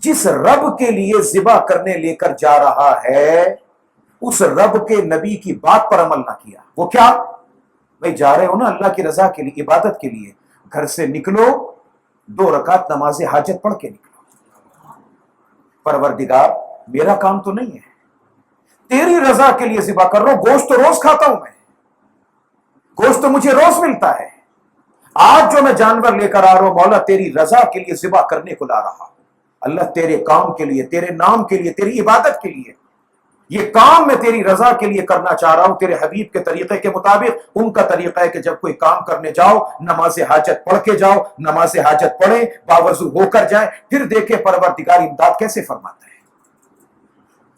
جس رب کے لیے ذبح کرنے لے کر جا رہا ہے اس رب کے نبی کی بات پر عمل نہ کیا، وہ کیا؟ بھائی جا رہے ہو نا اللہ کی رضا کے لیے، عبادت کے لیے، گھر سے نکلو 2 رکعت نماز حاجت پڑھ کے نکلو۔ پروردگار میرا کام تو نہیں ہے، تیری رضا کے لیے ذبح کر رہا ہوں، گوشت تو روز کھاتا ہوں میں، گوشت تو مجھے روز ملتا ہے، آج جو میں جانور لے کر آ رہا ہوں مولا تیری رضا کے لیے ذبح کرنے کو لا رہا، اللہ تیرے کام کے لیے، تیرے نام کے لیے، تیری عبادت کے لیے، یہ کام میں تیری رضا کے لیے کرنا چاہ رہا ہوں، تیرے حبیب کے طریقے کے مطابق۔ ان کا طریقہ ہے کہ جب کوئی کام کرنے جاؤ نماز حاجت پڑھ کے جاؤ، نماز حاجت پڑھیں، باوضو ہو کر جائیں، پھر دیکھیں پروردگار امداد کیسے فرماتا ہے۔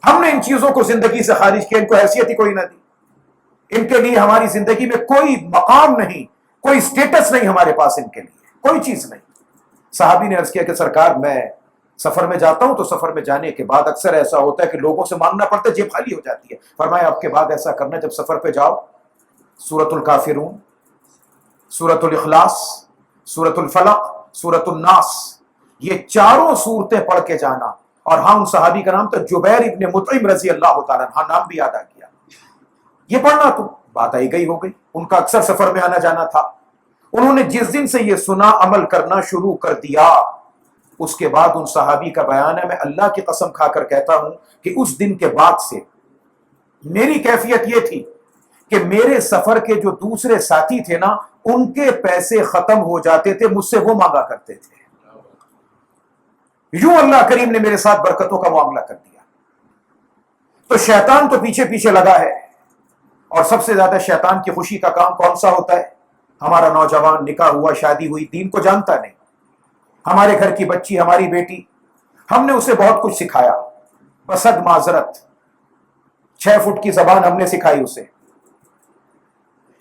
ہم نے ان چیزوں کو زندگی سے خارج کیا، ان کو حیثیت ہی کوئی نہ دی، ان کے لیے ہماری زندگی میں کوئی مقام نہیں، کوئی سٹیٹس نہیں ہمارے پاس، ان کے لیے کوئی چیز نہیں۔ صحابی نے عرض کیا کہ سرکار میں سفر میں جاتا ہوں تو سفر میں جانے کے بعد اکثر ایسا ہوتا ہے کہ لوگوں سے مانگنا پڑتا ہے، جیب خالی ہو جاتی ہے۔ فرمایا اب کے بعد ایسا کرنا جب سفر پہ جاؤ سورۃ الکافرون، سورۃ الاخلاص، سورۃ الفلق، سورۃ الناس، یہ چاروں صورتیں پڑھ کے جانا۔ اور ہاں ان صحابی کا نام تھا جبیر ابن مطعم رضی اللہ تعالیٰ عنہ، نام بھی ادا کیا، یہ پڑھنا تو بات آئی گئی ہو گئی۔ ان کا اکثر سفر میں آنا جانا تھا، انہوں نے جس دن سے یہ سنا عمل کرنا شروع کر دیا۔ اس کے بعد ان صحابی کا بیان ہے، میں اللہ کی قسم کھا کر کہتا ہوں کہ اس دن کے بعد سے میری کیفیت یہ تھی کہ میرے سفر کے جو دوسرے ساتھی تھے نا ان کے پیسے ختم ہو جاتے تھے، مجھ سے وہ مانگا کرتے تھے۔ یوں اللہ کریم نے میرے ساتھ برکتوں کا معاملہ کر دیا۔ تو شیطان تو پیچھے پیچھے لگا ہے، اور سب سے زیادہ شیطان کی خوشی کا کام کون سا ہوتا ہے؟ ہمارا نوجوان نکاح ہوا، شادی ہوئی، دین کو جانتا نہیں، ہمارے گھر کی بچی، ہماری بیٹی، ہم نے اسے بہت کچھ سکھایا، بسد معذرت 6 فٹ کی زبان ہم نے سکھائی اسے،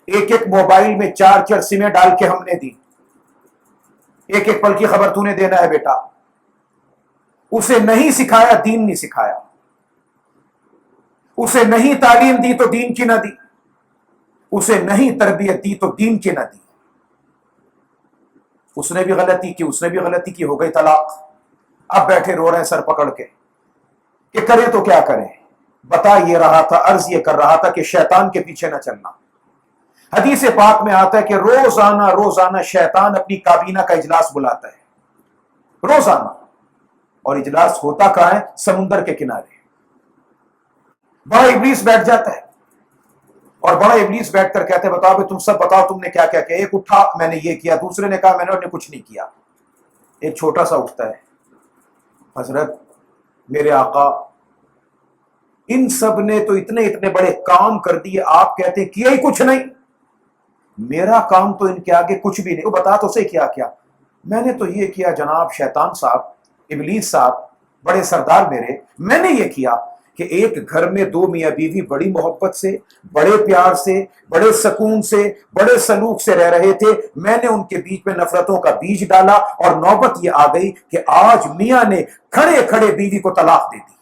ایک ایک موبائل میں 4 سمیں ڈال کے ہم نے دی، ایک ایک پل کی خبر تو نے دینا ہے بیٹا۔ اسے نہیں سکھایا، دین نہیں سکھایا، اسے نہیں تعلیم دی تو دین کی نہ دی، اسے نہیں تربیت دی تو دین کی نہ دی۔ اس نے بھی غلطی کی، اس نے بھی غلطی کی، ہو گئی طلاق۔ اب بیٹھے رو رہے ہیں سر پکڑ کے کہ کریں تو کیا کریں۔ بتا یہ رہا تھا، عرض یہ کر رہا تھا کہ شیطان کے پیچھے نہ چلنا۔ حدیث پاک میں آتا ہے کہ روزانہ روزانہ شیطان اپنی کابینہ کا اجلاس بلاتا ہے، روزانہ، اور اجلاس ہوتا کہاں ہے؟ سمندر کے کنارے۔ بڑا ابلیس بیٹھ جاتا ہے، اور بڑا ابلیس بیٹھ کر کہتے ہیں بتاؤ بھی تم سب بتاؤ تم نے کیا کیا کیا۔ ایک اٹھا میں نے یہ کیا، دوسرے نے کہا میں نے کچھ نہیں کیا۔ ایک چھوٹا سا اٹھتا ہے، حضرت میرے آقا ان سب نے تو اتنے اتنے بڑے کام کر دیے، آپ کہتے ہیں کیا ہی کچھ نہیں، میرا کام تو ان کے آگے کچھ بھی نہیں۔ وہ بتا تو سے کیا کیا؟ میں نے تو یہ کیا جناب شیطان صاحب، ابلیس صاحب، بڑے سردار میرے، میں نے یہ کیا کہ ایک گھر میں دو میاں بیوی بڑی محبت سے، بڑے پیار سے، بڑے سکون سے، بڑے سلوک سے رہ رہے تھے، میں نے ان کے بیچ میں نفرتوں کا بیج ڈالا، اور نوبت یہ آ گئی کہ آج میاں نے کھڑے کھڑے بیوی کو طلاق دے دی۔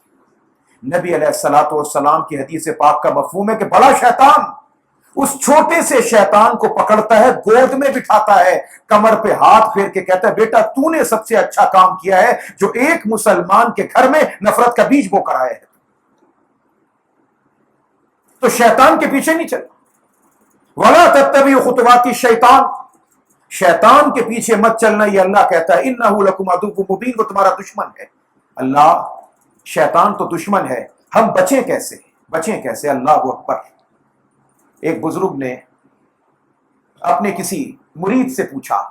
نبی علیہ الصلوۃ والسلام کی حدیث پاک کا مفہوم ہے کہ بڑا شیطان اس چھوٹے سے شیطان کو پکڑتا ہے، گود میں بٹھاتا ہے، کمر پہ ہاتھ پھیر کے کہتا ہے بیٹا تو نے سب سے اچھا کام کیا ہے جو ایک مسلمان کے گھر میں نفرت کا بیج بو کر آئے ہے۔ تو شیطان کے پیچھے نہیں چلنا، وَلَا تَتَّبِعُوا خُطُوَاتِ الشَّيْطَانِ، شیطان کے پیچھے مت چلنا، یہ اللہ کہتا ہے اِنَّهُ لَكُمْ عَدُوٌّ مُبِينٌ، وہ تمہارا دشمن ہے۔ اللہ، شیطان تو دشمن ہے، ہم بچیں کیسے؟ بچیں کیسے؟ اللہ اکبر۔ ایک بزرگ نے اپنے کسی مرید سے پوچھا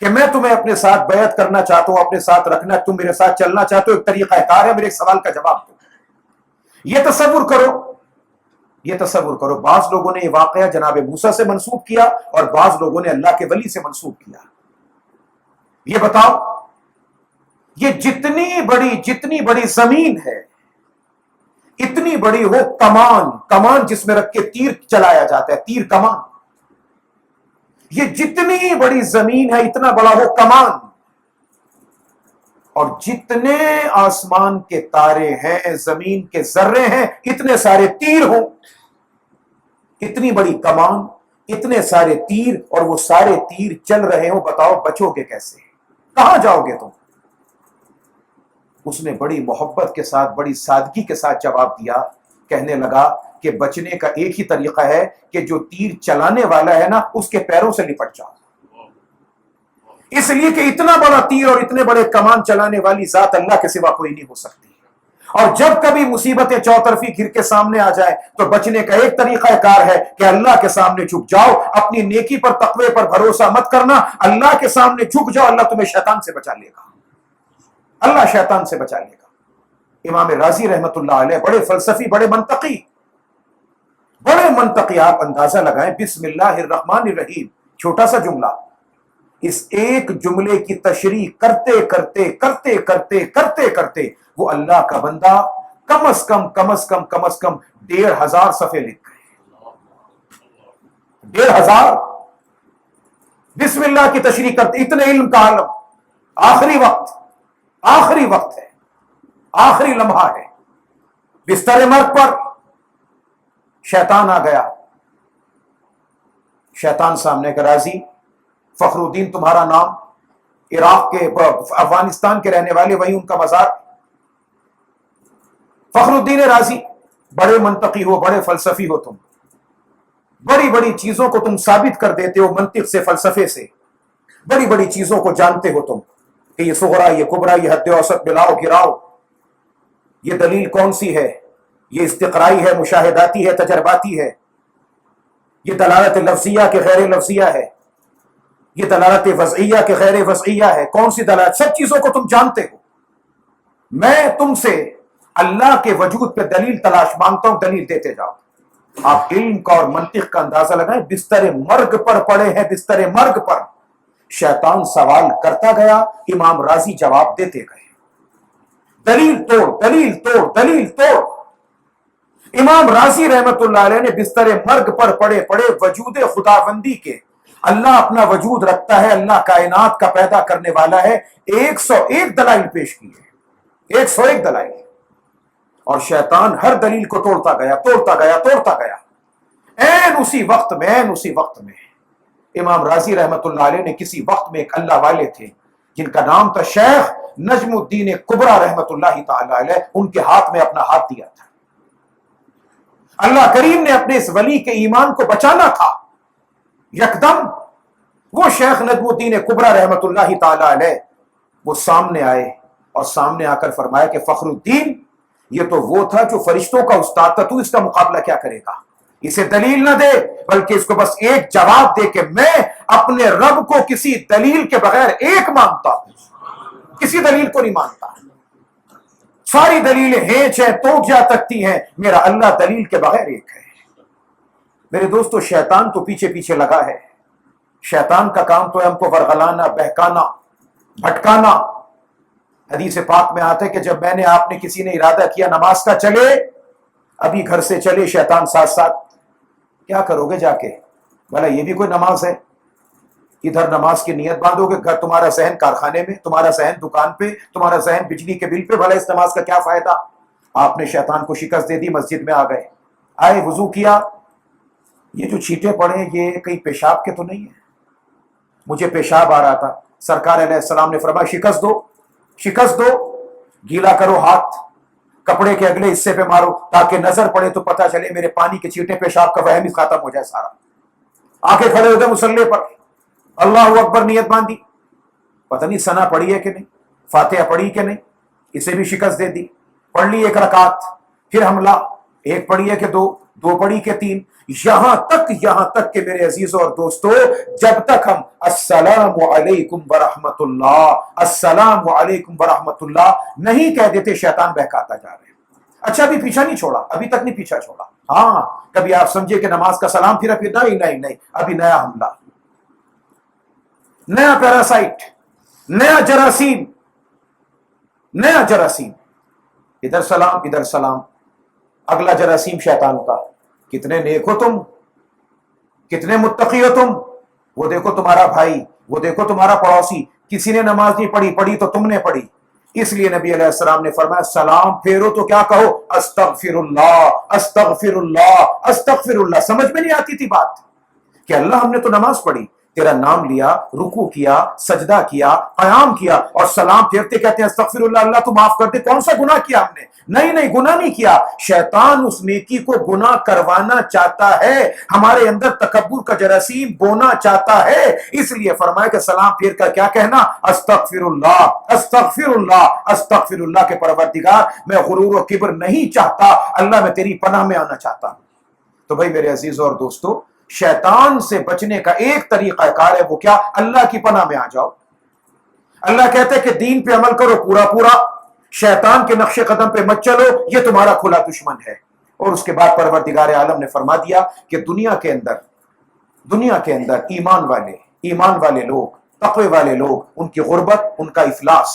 کہ میں تمہیں اپنے ساتھ بیعت کرنا چاہتا ہوں، اپنے ساتھ رکھنا، تم میرے ساتھ چلنا چاہتے ہو، ایک طریقہ کار ہے، میرے ایک سوال کا جواب دو۔ یہ تصور کرو، بعض لوگوں نے یہ واقعہ جناب موسیٰ سے منسوب کیا اور بعض لوگوں نے اللہ کے ولی سے منسوب کیا۔ یہ بتاؤ، یہ جتنی بڑی زمین ہے، اتنی بڑی ہو کمان جس میں رکھ کے تیر چلایا جاتا ہے، تیر کمان، یہ جتنی بڑی زمین ہے اتنا بڑا ہو کمان، اور جتنے آسمان کے تارے ہیں، زمین کے ذرے ہیں، اتنے سارے تیر ہوں، اتنی بڑی کمان، اتنے سارے تیر، اور وہ سارے تیر چل رہے ہوں، بتاؤ بچو گے کیسے؟ کہاں جاؤ گے تم؟ اس نے بڑی محبت کے ساتھ، بڑی سادگی کے ساتھ جواب دیا، کہنے لگا کہ بچنے کا ایک ہی طریقہ ہے کہ جو تیر چلانے والا ہے نا، اس کے پیروں سے لپٹ جاؤ، اس لیے کہ اتنا بڑا تیر اور اتنے بڑے کمان چلانے والی ذات اللہ کے سوا کوئی نہیں ہو سکتی۔ اور جب کبھی مصیبتیں چوطرفی گھر کے سامنے آ جائے تو بچنے کا ایک طریقہ کار ہے کہ اللہ کے سامنے جھک جاؤ، اپنی نیکی پر، تقوی پر بھروسہ مت کرنا، اللہ کے سامنے جھک جاؤ، اللہ تمہیں شیطان سے بچا لے گا، اللہ شیطان سے بچا لے گا۔ امام رازی رحمت اللہ علیہ بڑے فلسفی، بڑے منطقی، آپ اندازہ لگائیں، بسم اللہ الرحمن الرحیم، چھوٹا سا جملہ، اس ایک جملے کی تشریح کرتے کرتے وہ اللہ کا بندہ کم از کم 1,500 صفحے لکھ گئے، 1,500 بسم اللہ کی تشریح کرتے، اتنے علم کا عالم، آخری وقت ہے، آخری لمحہ ہے، بستر مرگ پر شیطان آ گیا، شیطان سامنے کا راضی، فخر الدین تمہارا نام، عراق کے، افغانستان کے رہنے والے، وہی ان کا مزار، فخر الدین رازی، بڑے منطقی ہو، بڑے فلسفی ہو، تم بڑی چیزوں کو تم ثابت کر دیتے ہو، منطق سے، فلسفے سے، بڑی چیزوں کو جانتے ہو تم کہ یہ صغرا، یہ کبرا، یہ حد اوسط، ملاؤ گراؤ، یہ دلیل کون سی ہے، یہ استقرائی ہے، مشاہداتی ہے، تجرباتی ہے، یہ دلالت لفظیہ کے غیر لفظیہ ہے، یہ دلالت وضعیہ کے غیر وضعیہ ہے، کون سی دلالت، سب چیزوں کو تم جانتے ہو۔ میں تم سے اللہ کے وجود پہ دلیل تلاش مانگتا ہوں، دلیل دیتے جاؤ۔ آپ علم کا اور منطق کا اندازہ لگائیں، بستر مرگ پر پڑے ہیں، بستر مرگ پر، شیطان سوال کرتا گیا، امام رازی جواب دیتے گئے، دلیل توڑ۔ امام رازی رحمت اللہ علیہ نے بستر مرگ پر پڑے وجود خداوندی کے، اللہ اپنا وجود رکھتا ہے، اللہ کائنات کا پیدا کرنے والا ہے، 101 دلائل پیش کیے، 101 دلائل، اور شیطان ہر دلیل کو توڑتا گیا۔ این اسی وقت میں امام رازی رحمت اللہ علیہ نے کسی وقت میں ایک اللہ والے تھے جن کا نام تھا شیخ نجم الدین کبرا رحمت اللہ تعالی علیہ، ان کے ہاتھ میں اپنا ہاتھ دیا تھا۔ اللہ کریم نے اپنے اس ولی کے ایمان کو بچانا تھا، یکدم وہ شیخ نجم الدین کبرا رحمت اللہ تعالی علیہ وہ سامنے آئے، اور سامنے آ کر فرمایا کہ فخر الدین، یہ تو وہ تھا جو فرشتوں کا استاد تھا، تو اس کا مقابلہ کیا کرے گا؟ اسے دلیل نہ دے، بلکہ اس کو بس ایک جواب دے کہ میں اپنے رب کو کسی دلیل کے بغیر ایک مانتا ہوں، کسی دلیل کو نہیں مانتا۔ ساری دلیلیں ہینچ ہیں توک جا تکتی ہیں، میرا اللہ دلیل کے بغیر ایک ہے۔ میرے دوستو شیطان تو پیچھے پیچھے لگا ہے، شیطان کا کام تو ہے ہم کو ورغلانا، بہکانا، بھٹکانا۔ حدیث پاک میں آتا ہے کہ جب میں نے آپ نے کسی نے ارادہ کیا نماز کا چلے، ابھی گھر سے چلے شیطان ساتھ ساتھ، کیا کرو گے جا کے؟ بھلا یہ بھی کوئی نماز ہے؟ ادھر نماز کی نیت باندھو گے، گھر تمہارا ذہن کارخانے میں، تمہارا ذہن دکان پہ، تمہارا ذہن بجلی کے بل پہ، بھلا اس نماز کا کیا فائدہ؟ آپ نے شیطان کو شکست دے دی، مسجد میں آ گئے، آئے وضو کیا، یہ جو چھینٹے پڑے یہ کہیں پیشاب کے تو نہیں ہے؟ مجھے پیشاب آ رہا تھا، سرکار علیہ السلام نے فرمایا شکست دو، شکست دو، گیلا کرو ہاتھ، کپڑے کے اگلے حصے پہ مارو تاکہ نظر پڑے تو پتہ چلے میرے پانی کے چھینٹے، پیشاب کا وہم ہی ختم ہو جائے سارا۔ آنکھیں کھڑے ہو گئے مسلح پر، اللہ اکبر نیت باندھی، پتہ نہیں ثنا پڑھی ہے کہ نہیں، فاتحہ پڑھی کہ نہیں، اسے بھی شکست دے دی۔ پڑھ لی ایک رکعت، پھر حملہ، ایک پڑھی ہے کہ دو، دو پڑھی کہ تین، یہاں تک کہ میرے عزیزوں اور دوستو جب تک ہم السلام علیکم ورحمت اللہ، السلام علیکم ورحمت اللہ نہیں کہہ دیتے، شیطان بہکاتا جا رہے ہیں۔ اچھا ابھی پیچھا نہیں چھوڑا، ابھی تک نہیں پیچھا چھوڑا۔ ہاں کبھی آپ سمجھے کہ نماز کا سلام پھر نہیں، ابھی نیا حملہ، نیا پیراسائٹ، نیا جراثیم، نیا جراثیم، ادھر سلام ادھر سلام، اگلا جراثیم شیطان کا۔ کتنے نیک ہو تم، کتنے متقی ہو تم، وہ دیکھو تمہارا بھائی، وہ دیکھو تمہارا پڑوسی، کسی نے نماز نہیں پڑھی تو تم نے پڑھی۔ اس لیے نبی علیہ السلام نے فرمایا سلام پھیرو تو کیا کہو؟ استغفر اللہ، استغفر اللہ، استغفر اللہ۔ سمجھ میں نہیں آتی تھی بات کہ اللہ ہم نے تو نماز پڑھی، تیرا نام لیا، رکوع کیا، سجدہ کیا، قیام کیا، اور سلام پھیرتے کہتے ہیں استغفر اللہ، اللہ تو معاف کر دے۔ کون سا گناہ کیا ہم نے؟ نہیں گناہ نہیں کیا، شیطان اس نیکی کو گناہ کروانا چاہتا ہے، ہمارے اندر تکبر کا جراثیم بونا چاہتا ہے۔ اس لیے فرمایا کہ سلام پھیر کر کیا کہنا؟ استغفر اللہ، استغفر اللہ، استغفر اللہ کے پروردگار میں غرور و کبر نہیں چاہتا، اللہ میں تیری پناہ میں آنا چاہتا ہوں۔ تو بھائی میرے عزیزوں اور دوستو، شیطان سے بچنے کا ایک طریقہ کار ہے، وہ کیا؟ اللہ کی پناہ میں آ جاؤ۔ اللہ کہتے ہیں کہ دین پہ عمل کرو پورا پورا، شیطان کے نقش قدم پہ مت چلو، یہ تمہارا کھلا دشمن ہے۔ اور اس کے بعد پروردگار عالم نے فرما دیا کہ دنیا کے اندر ایمان والے لوگ، تقوی والے لوگ، ان کی غربت، ان کا افلاس،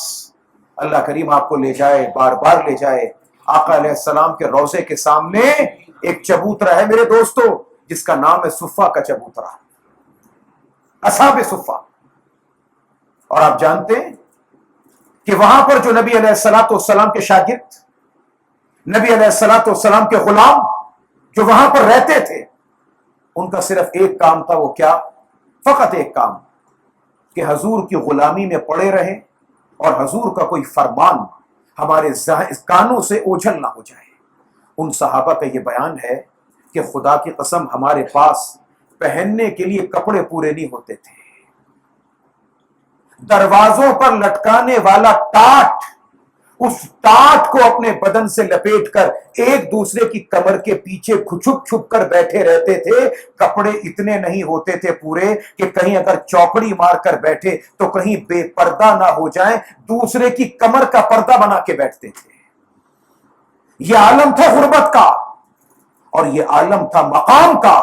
اللہ کریم آپ کو لے جائے، بار بار لے جائے۔ آقا علیہ السلام کے روضے کے سامنے ایک چبوترا ہے میرے دوستو، جس کا نام ہے صفہ کا چبوترا، اصحاب صفہ۔ اور آپ جانتے ہیں کہ وہاں پر جو نبی علیہ السلام کے شاگرد، نبی علیہ السلام کے غلام جو وہاں پر رہتے تھے، ان کا صرف ایک کام تھا، وہ کیا؟ فقط ایک کام، کہ حضور کی غلامی میں پڑے رہیں اور حضور کا کوئی فرمان ہمارے کانوں سے اوجھل نہ ہو جائے۔ ان صحابہ کا یہ بیان ہے کہ خدا کی قسم ہمارے پاس پہننے کے لیے کپڑے پورے نہیں ہوتے تھے، دروازوں پر لٹکانے والا ٹاٹ، اس ٹاٹ کو اپنے بدن سے لپیٹ کر ایک دوسرے کی کمر کے پیچھے چھپ چھپ کر بیٹھے رہتے تھے۔ کپڑے اتنے نہیں ہوتے تھے پورے کہ کہیں اگر چوکڑی مار کر بیٹھے تو کہیں بے پردہ نہ ہو جائیں، دوسرے کی کمر کا پردہ بنا کے بیٹھتے تھے۔ یہ عالم تھا غربت کا، اور یہ عالم تھا مقام کا،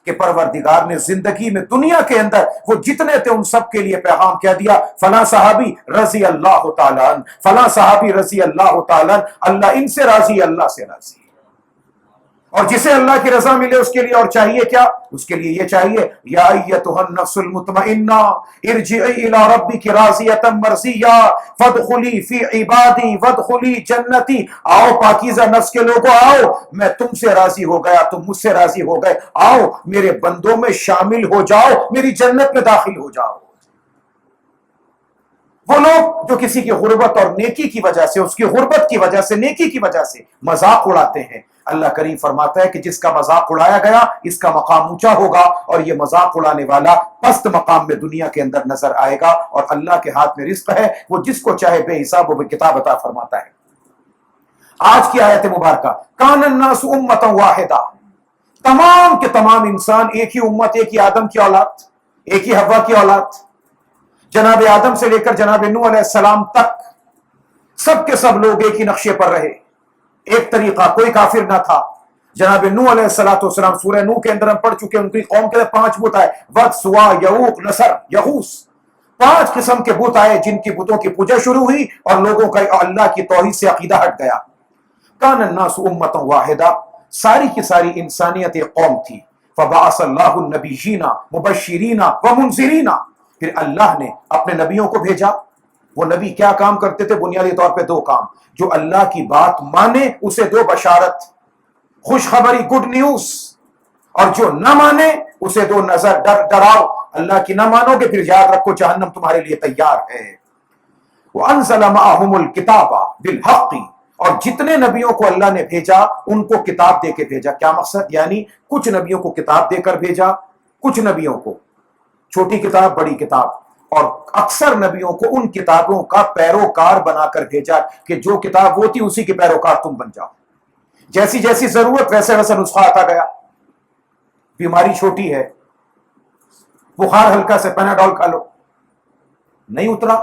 کہ پروردگار نے زندگی میں دنیا کے اندر وہ جتنے تھے ان سب کے لیے پیغام کہہ دیا، فلاں صحابی رضی اللہ تعالیٰ عنہ، فلاں صحابی رضی اللہ تعالیٰ عنہ، اللہ ان سے راضی، اللہ سے راضی۔ اور جسے اللہ کی رضا ملے اس کے لیے اور چاہیے کیا؟ اس کے لیے یہ چاہیے یا ایتھا النفس المطمئنہ ارجعی الی ربک راضیۃ مرضیہ فادخلی فی عبادی وادخلی جنتی۔ آؤ پاکیزہ نفس کے لوگوں، آؤ، میں تم سے راضی ہو گیا، تم مجھ سے راضی ہو گئے، آؤ میرے بندوں میں شامل ہو جاؤ، میری جنت میں داخل ہو جاؤ۔ وہ لوگ جو کسی کی غربت اور نیکی کی وجہ سے، اس کی غربت کی وجہ سے، نیکی کی وجہ سے مذاق اڑاتے ہیں، اللہ کریم فرماتا ہے کہ جس کا مذاق اڑایا گیا اس کا مقام اونچا ہوگا، اور یہ مذاق اڑانے والا پست مقام میں دنیا کے اندر نظر آئے گا، اور اللہ کے ہاتھ میں رزق ہے، وہ جس کو چاہے بے حساب و بے کتاب عطا فرماتا ہے۔ آج کی آیت مبارکہ، کان الناس امۃ واحدہ، تمام کے تمام انسان ایک ہی امت، ایک ہی آدم کی اولاد، ایک ہی حوا کی اولاد، جناب آدم سے لے کر جناب نوح علیہ السلام تک سب کے سب لوگ ایک ہی نقشے پر رہے، ایک طریقہ، کوئی کافر نہ تھا۔ جناب نوح علیہ السلام، سورہ نوح کے اندر ہم پڑھ چکے ہیں، ان کی قوم کے 5 بت آئے، ود، سوا، یعوق، نصر، یغوث، 5 قسم کے بت آئے جن کی بتوں کی پوجا شروع ہوئی اور لوگوں کا اللہ کی توحید سے عقیدہ ہٹ گیا۔ کان الناس امۃ واحدہ، ساری کی ساری انسانیت ایک قوم تھی۔ فبعث اللہ النبیین مبشرین ومنذرین، پھر اللہ نے اپنے نبیوں کو بھیجا۔ وہ نبی کیا کام کرتے تھے؟ بنیادی طور پہ 2 کام، جو اللہ کی بات مانے اسے دو بشارت، خوشخبری، گڈ نیوز، اور جو نہ مانے اسے دو نظر، ڈراؤ، اللہ کی نہ مانو گے پھر یاد رکھو جہنم تمہارے لیے تیار ہے۔ وَأَنزَلَ مَعَهُمُ الْكِتَابَ بِالْحَقِّ، اور جتنے نبیوں کو اللہ نے بھیجا ان کو کتاب دے کے بھیجا۔ کیا مقصد؟ یعنی کچھ نبیوں کو کتاب دے کر بھیجا، کچھ نبیوں کو چھوٹی کتاب، بڑی کتاب، اور اکثر نبیوں کو ان کتابوں کا پیروکار بنا کر بھیجا کہ جو کتاب وہ تھی اسی کے پیروکار تم بن جاؤ۔ جیسی جیسی ضرورت ویسے ویسے نسخہ آتا گیا۔ بیماری چھوٹی ہے، بخار ہلکا سے پیناڈول کھا لو، نہیں اترا،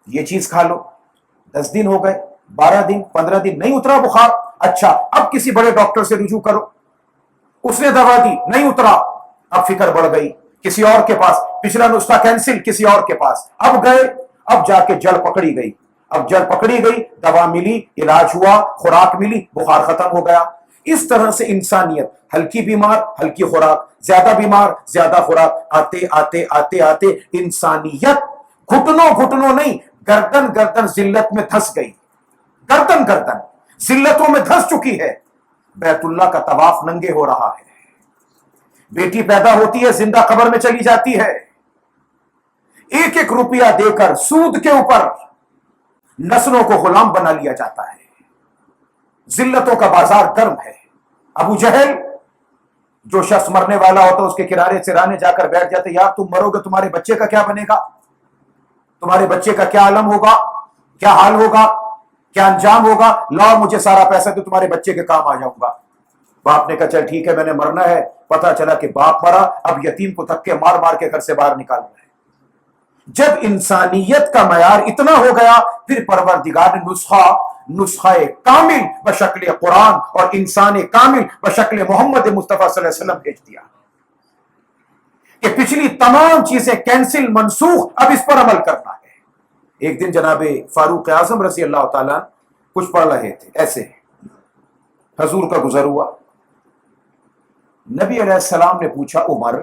یہ چیز کھا لو، 10 دن ہو گئے، 12 دن، 15 دن، نہیں اترا بخار، اچھا اب کسی بڑے ڈاکٹر سے رجوع کرو، اس نے دوا دی، نہیں اترا، اب فکر بڑھ گئی، کسی اور کے پاس، پچھلا نسخہ کینسل، کسی اور کے پاس، اب گئے، اب جا کے جڑ پکڑی گئی، اب جڑ پکڑی گئی، دوا ملی، علاج ہوا، خوراک ملی، بخار ختم ہو گیا۔ اس طرح سے انسانیت ہلکی بیمار، ہلکی خوراک، زیادہ بیمار، زیادہ خوراک، آتے آتے آتے آتے انسانیت گھٹنوں گھٹنوں نہیں، گردن گردن ذلت میں دھس گئی، گردن گردن ذلتوں میں دھس چکی ہے۔ بیت اللہ کا طواف ننگے ہو رہا ہے، بیٹی پیدا ہوتی ہے زندہ قبر میں چلی جاتی ہے، 1 روپیہ دے کر سود کے اوپر نسلوں کو غلام بنا لیا جاتا ہے، ذلتوں کا بازار گرم ہے۔ ابو جہل، جو شخص مرنے والا ہوتا اس کے کنارے سرانے جا کر بیٹھ جاتے، یار تم مرو گے تمہارے بچے کا کیا بنے گا، تمہارے بچے کا کیا عالم ہوگا، کیا حال ہوگا، کیا انجام ہوگا، لاؤ مجھے سارا پیسہ تو تمہارے بچے کے کام آ جاؤں گا۔ باپ نے کہا چل ٹھیک ہے میں نے مرنا ہے، پتا چلا کہ باپ مرا، اب یتیم کو دھکے مار مار کے گھر سے باہر نکال رہا ہے۔ جب انسانیت کا معیار اتنا ہو گیا پھر پروردگار نے نسخہ کامل بشکل قرآن اور انسان کامل بشکل محمد مصطفیٰ صلی اللہ علیہ وسلم بھیج دیا کہ پچھلی تمام چیزیں کینسل، منسوخ، اب اس پر عمل کرنا ہے۔ ایک دن جناب فاروق اعظم رضی اللہ تعالیٰ کچھ پڑھ رہے تھے، ایسے حضور کا گزر ہوا، نبی علیہ السلام نے پوچھا عمر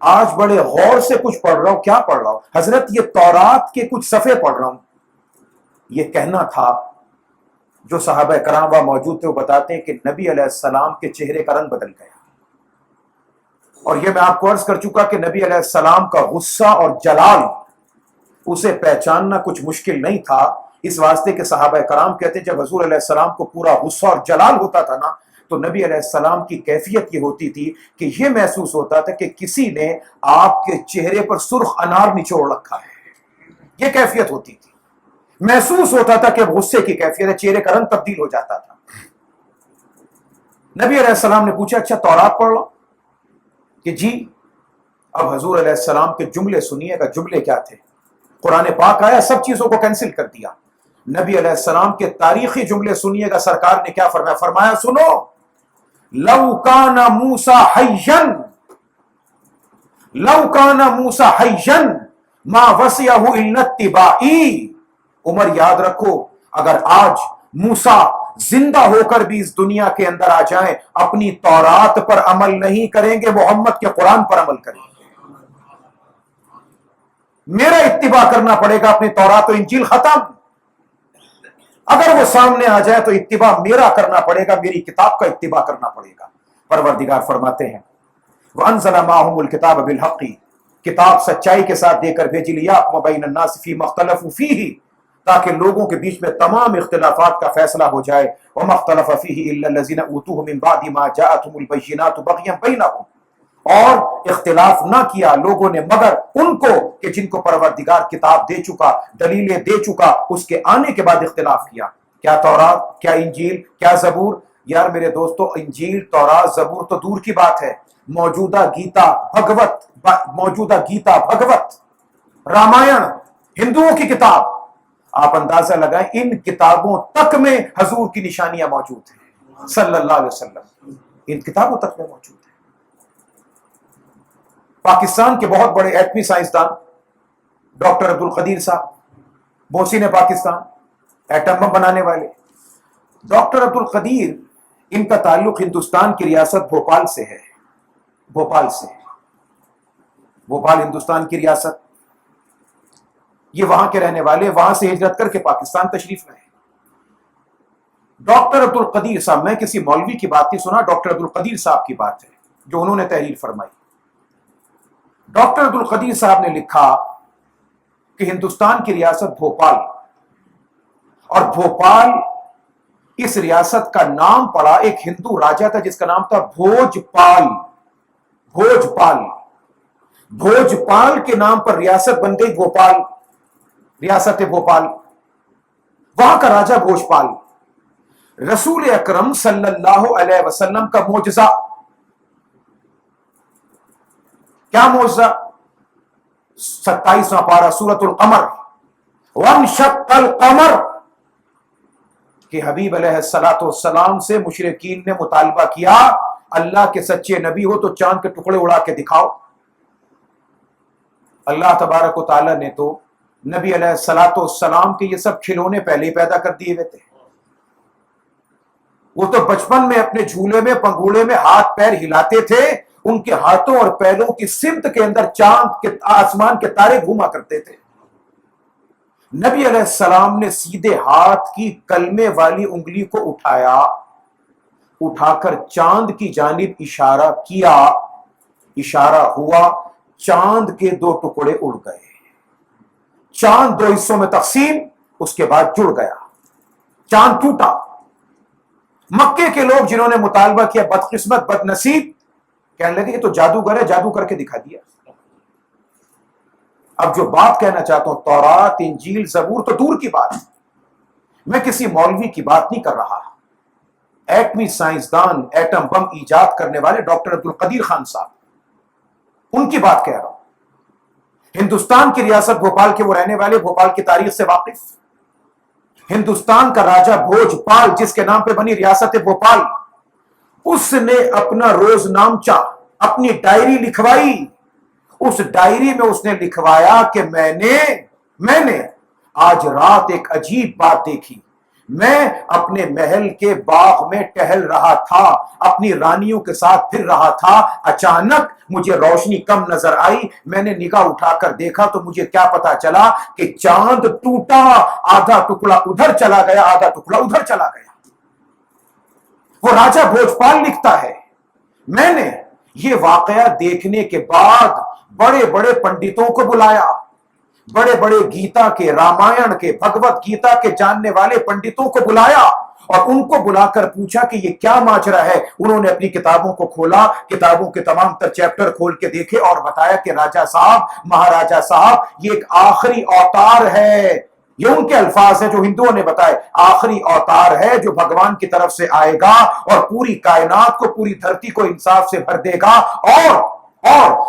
آج بڑے غور سے کچھ پڑھ رہا ہوں، کیا پڑھ رہا ہوں؟ حضرت یہ تورات کے کچھ صفحے پڑھ رہا ہوں۔ یہ کہنا تھا، جو صحابہ کرام وہاں موجود تھے وہ بتاتے ہیں کہ نبی علیہ السلام کے چہرے کا رنگ بدل گیا، اور یہ میں آپ کو عرض کر چکا کہ نبی علیہ السلام کا غصہ اور جلال اسے پہچاننا کچھ مشکل نہیں تھا، اس واسطے کہ صحابہ کرام کہتے ہیں جب حضور علیہ السلام کو پورا غصہ اور جلال ہوتا تھا نا تو نبی علیہ السلام کی کیفیت یہ ہوتی تھی کہ یہ محسوس ہوتا تھا کہ کسی نے آپ کے چہرے پر سرخ انار نچوڑ رکھا ہے، یہ کیفیت ہوتی تھی، محسوس ہوتا تھا کہ غصے کی کیفیت ہے، چہرے کا رنگ تبدیل ہو جاتا تھا۔ نبی علیہ السلام نے پوچھا اچھا تورات پڑھ لو، کہ جی۔ اب حضور علیہ السلام کے جملے سنیے گا، جملے کیا تھے؟ قرآن پاک آیا سب چیزوں کو کینسل کر دیا، نبی علیہ السلام کے تاریخی جملے سنیے گا، سرکار نے کیا فرمایا؟ فرمایا سنو، لو کان موسیٰ حیًّا، لو کان موسیٰ حیًّا ما وسعہ الا اتباعی۔ عمر یاد رکھو، اگر آج موسیٰ زندہ ہو کر بھی اس دنیا کے اندر آ جائیں، اپنی تورات پر عمل نہیں کریں گے، محمد کے قرآن پر عمل کریں گے، میرا اتباع کرنا پڑے گا، اپنی تورات و انجیل ختم، اگر وہ سامنے آ جائے تو اتباع میرا کرنا پڑے گا، میری کتاب کا اتباع کرنا پڑے گا۔ پروردگار فرماتے ہیں وَأَنزَلَ مَعَهُمُ الْكِتَابَ بِالْحَقِّ، کتاب سچائی کے ساتھ دے کر بھیجی، لِيَحْكُمَ بَيْنَ النَّاسِ فِيمَا اخْتَلَفُوا فِيهِ، تاکہ لوگوں کے بیچ میں تمام اختلافات کا فیصلہ ہو جائے۔ وَمَا اخْتَلَفَ فِيهِ إِلَّا الَّذِينَ أُوتُوهُ مِن بَعْدِ مَا جَاءَتْهُمُ الْبَيِّنَاتُ بَغْيًا بَيْنَهُمْ، اور اختلاف نہ کیا لوگوں نے مگر ان کو کہ جن کو پروردگار کتاب دے چکا، دلیلیں دے چکا، اس کے آنے کے بعد اختلاف کیا۔ کیا تورات، کیا انجیل، کیا زبور؟ یار میرے دوستو، انجیل، تورات، زبور تو دور کی بات ہے، موجودہ گیتا بھگوت، رامائن، ہندوؤں کی کتاب، آپ اندازہ لگائیں ان کتابوں تک میں حضور کی نشانیاں موجود ہیں صلی اللہ علیہ وسلم، ان کتابوں تک میں موجود ہیں۔ پاکستان کے بہت بڑے ایٹمی سائنسدان ڈاکٹر عبدالقدیر صاحب، محسن پاکستان، ایٹم بم بنانے والے ڈاکٹر عبدالقدیر، ان کا تعلق ہندوستان کی ریاست بھوپال سے ہے، بھوپال سے، بھوپال ہندوستان کی ریاست، یہ وہاں کے رہنے والے، وہاں سے ہجرت کر کے پاکستان تشریف لائے۔ ڈاکٹر عبدالقدیر صاحب، میں کسی مولوی کی بات نہیں سنا، ڈاکٹر عبدالقدیر صاحب کی بات ہے جو انہوں نے تحریر فرمائی۔ ڈاکٹر عبدالقدیر صاحب نے لکھا کہ ہندوستان کی ریاست بھوپال، اور بھوپال اس ریاست کا نام پڑا ایک ہندو راجا تھا جس کا نام تھا بھوجپال۔ بھوجپال، بھوجپال کے نام پر ریاست بن گئی بھوپال، ریاست بھوپال، وہاں کا راجا بھوجپال۔ رسول اکرم صلی اللہ علیہ وسلم کا معجزہ، کیا معجزہ؟ 27واں پارہ سورۃ القمر، وانشق القمر، کہ حبیب علیہ الصلوۃ والسلام سے مشرکین نے مطالبہ کیا اللہ کے سچے نبی ہو تو چاند کے ٹکڑے اڑا کے دکھاؤ۔ اللہ تبارک و تعالیٰ نے تو نبی علیہ الصلوۃ والسلام کے یہ سب کھلونے پہلے ہی پیدا کر دیے ہوئے تھے، وہ تو بچپن میں اپنے جھولے میں پنگوڑے میں ہاتھ پیر ہلاتے تھے، ان کے ہاتھوں اور پیروں کی سمت کے اندر چاند کے آسمان کے تارے گھوما کرتے تھے۔ نبی علیہ السلام نے سیدھے ہاتھ کی کلمے والی انگلی کو اٹھایا، اٹھا کر چاند کی جانب اشارہ کیا، اشارہ ہوا، چاند کے 2 ٹکڑے اڑ گئے، چاند 2 حصوں میں تقسیم، اس کے بعد جڑ گیا، چاند ٹوٹا۔ مکے کے لوگ جنہوں نے مطالبہ کیا، بدقسمت بد نصیب، کہنے لگے یہ تو جادوگر ہے، جادو کر کے دکھا دیا۔ اب جو بات کہنا چاہتا ہوں، تورات، انجیل، زبور تو دور کی بات، میں کسی مولوی کی بات نہیں کر رہا، ایٹمی سائنسدان، ایٹم بم ایجاد کرنے والے ڈاکٹر عبدالقدیر خان صاحب، ان کی بات کہہ رہا ہوں۔ ہندوستان کی ریاست بھوپال کے وہ رہنے والے، بھوپال کی تاریخ سے واقف۔ ہندوستان کا راجا بھوجپال، جس کے نام پہ بنی ریاست بھوپال، اس نے اپنا روز نامچہ، اپنی ڈائری لکھوائی۔ اس ڈائری میں اس نے لکھوایا کہ میں نے آج رات ایک عجیب بات دیکھی۔ میں اپنے محل کے باغ میں ٹہل رہا تھا، اپنی رانیوں کے ساتھ پھر رہا تھا، اچانک مجھے روشنی کم نظر آئی، میں نے نگاہ اٹھا کر دیکھا تو مجھے کیا پتا چلا کہ چاند ٹوٹا، آدھا ٹکڑا ادھر چلا گیا، آدھا ٹکڑا ادھر چلا گیا۔ وہ راجا بھوجپال لکھتا ہے، میں نے یہ واقعہ دیکھنے کے بعد بڑے بڑے پنڈتوں کو بلایا، بڑے بڑے گیتا کے، رامائن کے، بھگوت گیتا کے جاننے والے پنڈتوں کو بلایا، اور ان کو بلا کر پوچھا کہ یہ کیا ماجرا ہے۔ انہوں نے اپنی کتابوں کو کھولا، کتابوں کے تمام تر چیپٹر کھول کے دیکھے اور بتایا کہ راجا صاحب، مہاراجا صاحب، یہ ایک آخری اوتار ہے، یہ ان کے الفاظ ہیں جو ہندوؤں نے بتائے، آخری اوتار ہے جو بھگوان کی طرف سے آئے گا اور پوری کائنات کو، پوری دھرتی کو انصاف سے بھر دے گا، اور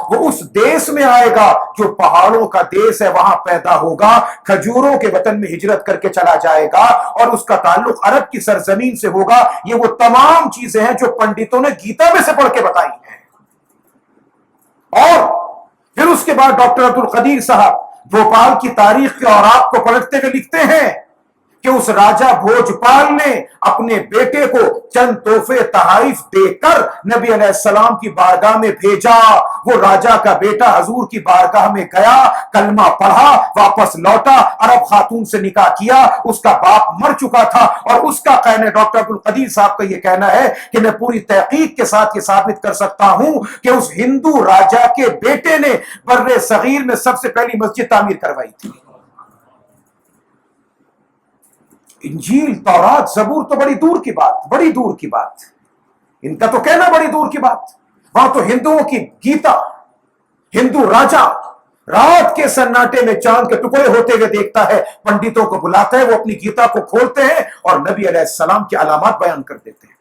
وہ اس دیس میں آئے گا جو پہاڑوں کا دیس ہے، وہاں پیدا ہوگا، کھجوروں کے وطن میں ہجرت کر کے چلا جائے گا، اور اس کا تعلق عرب کی سرزمین سے ہوگا۔ یہ وہ تمام چیزیں ہیں جو پنڈتوں نے گیتا میں سے پڑھ کے بتائی ہیں۔ اور پھر اس کے بعد ڈاکٹر عبدالقدیر صاحب بھوپال کی تاریخ کے اوراق کو پلٹتے ہوئے لکھتے ہیں کہ اس راجا بھوجپال نے اپنے بیٹے کو چند تحفے تحائف دے کر نبی علیہ السلام کی بارگاہ میں بھیجا۔ وہ راجا کا بیٹا حضور کی بارگاہ میں گیا، کلمہ پڑھا، واپس لوٹا، عرب خاتون سے نکاح کیا، اس کا باپ مر چکا تھا، اور اس کا کہنا، ڈاکٹر عبدالقدیر صاحب کا یہ کہنا ہے کہ میں پوری تحقیق کے ساتھ یہ ثابت کر سکتا ہوں کہ اس ہندو راجا کے بیٹے نے بر صغیر میں سب سے پہلی مسجد تعمیر کروائی تھی۔ انجیل، تورات، زبور تو بڑی دور کی بات، بڑی دور کی بات، ان کا تو کہنا بڑی دور کی بات۔ وہاں تو ہندوؤں کی گیتا، ہندو راجا رات کے سناٹے میں چاند کے ٹکڑے ہوتے ہوئے دیکھتا ہے، پنڈتوں کو بلاتا ہے، وہ اپنی گیتا کو کھولتے ہیں اور نبی علیہ السلام کی علامات بیان کر دیتے ہیں۔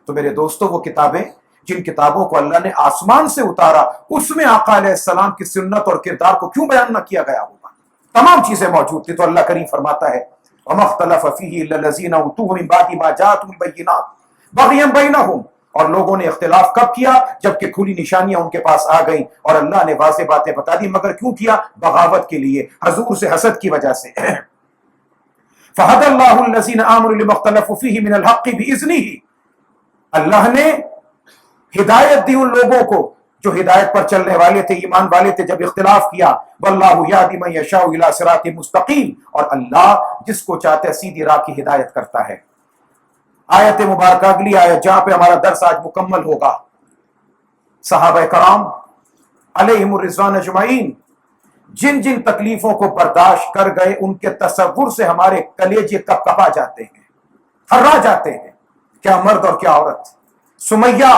تو میرے دوستو، وہ کتابیں جن کتابوں کو اللہ نے آسمان سے اتارا، اس میں آقا علیہ السلام کی سنت اور کردار کو کیوں بیان نہ کیا گیا ہوگا؟ تمام چیزیں موجود تھی۔ تو اللہ کریم فرماتا ہے وما اختلف فيه الا الذين اوتوه من بعد ما جاءتهم البينات بغيا بينهم، اور لوگوں نے اختلاف کب کیا؟ جبکہ کھلی نشانیاں ان کے پاس آ گئیں اور اللہ نے واضح باتیں بتا دی، مگر کیوں کیا؟ بغاوت کے لیے، حضور سے حسد کی وجہ سے۔ فہدى اللہ الذین آمنوا لما اختلفوا فیہ من الحق بإذنہ، اللہ نے ہدایت دی ان لوگوں کو جو ہدایت پر چلنے والے تھے، ایمان والے تھے، جب اختلاف کیا۔ واللہ یہدی من یشاء الی صراط مستقیم، اور اللہ جس کو چاہتا ہے سیدھی راہ کی ہدایت کرتا ہے۔ آیت مبارکہ اگلی آیت جہاں پہ ہمارا درس آج مکمل ہوگا، صحابہ کرام علیہم الرضوان اجمعین جن جن تکلیفوں کو برداشت کر گئے، ان کے تصور سے ہمارے کلیجے کپ کپا جاتے ہیں، تھرا جاتے ہیں، کیا مرد اور کیا عورت۔ سمیہ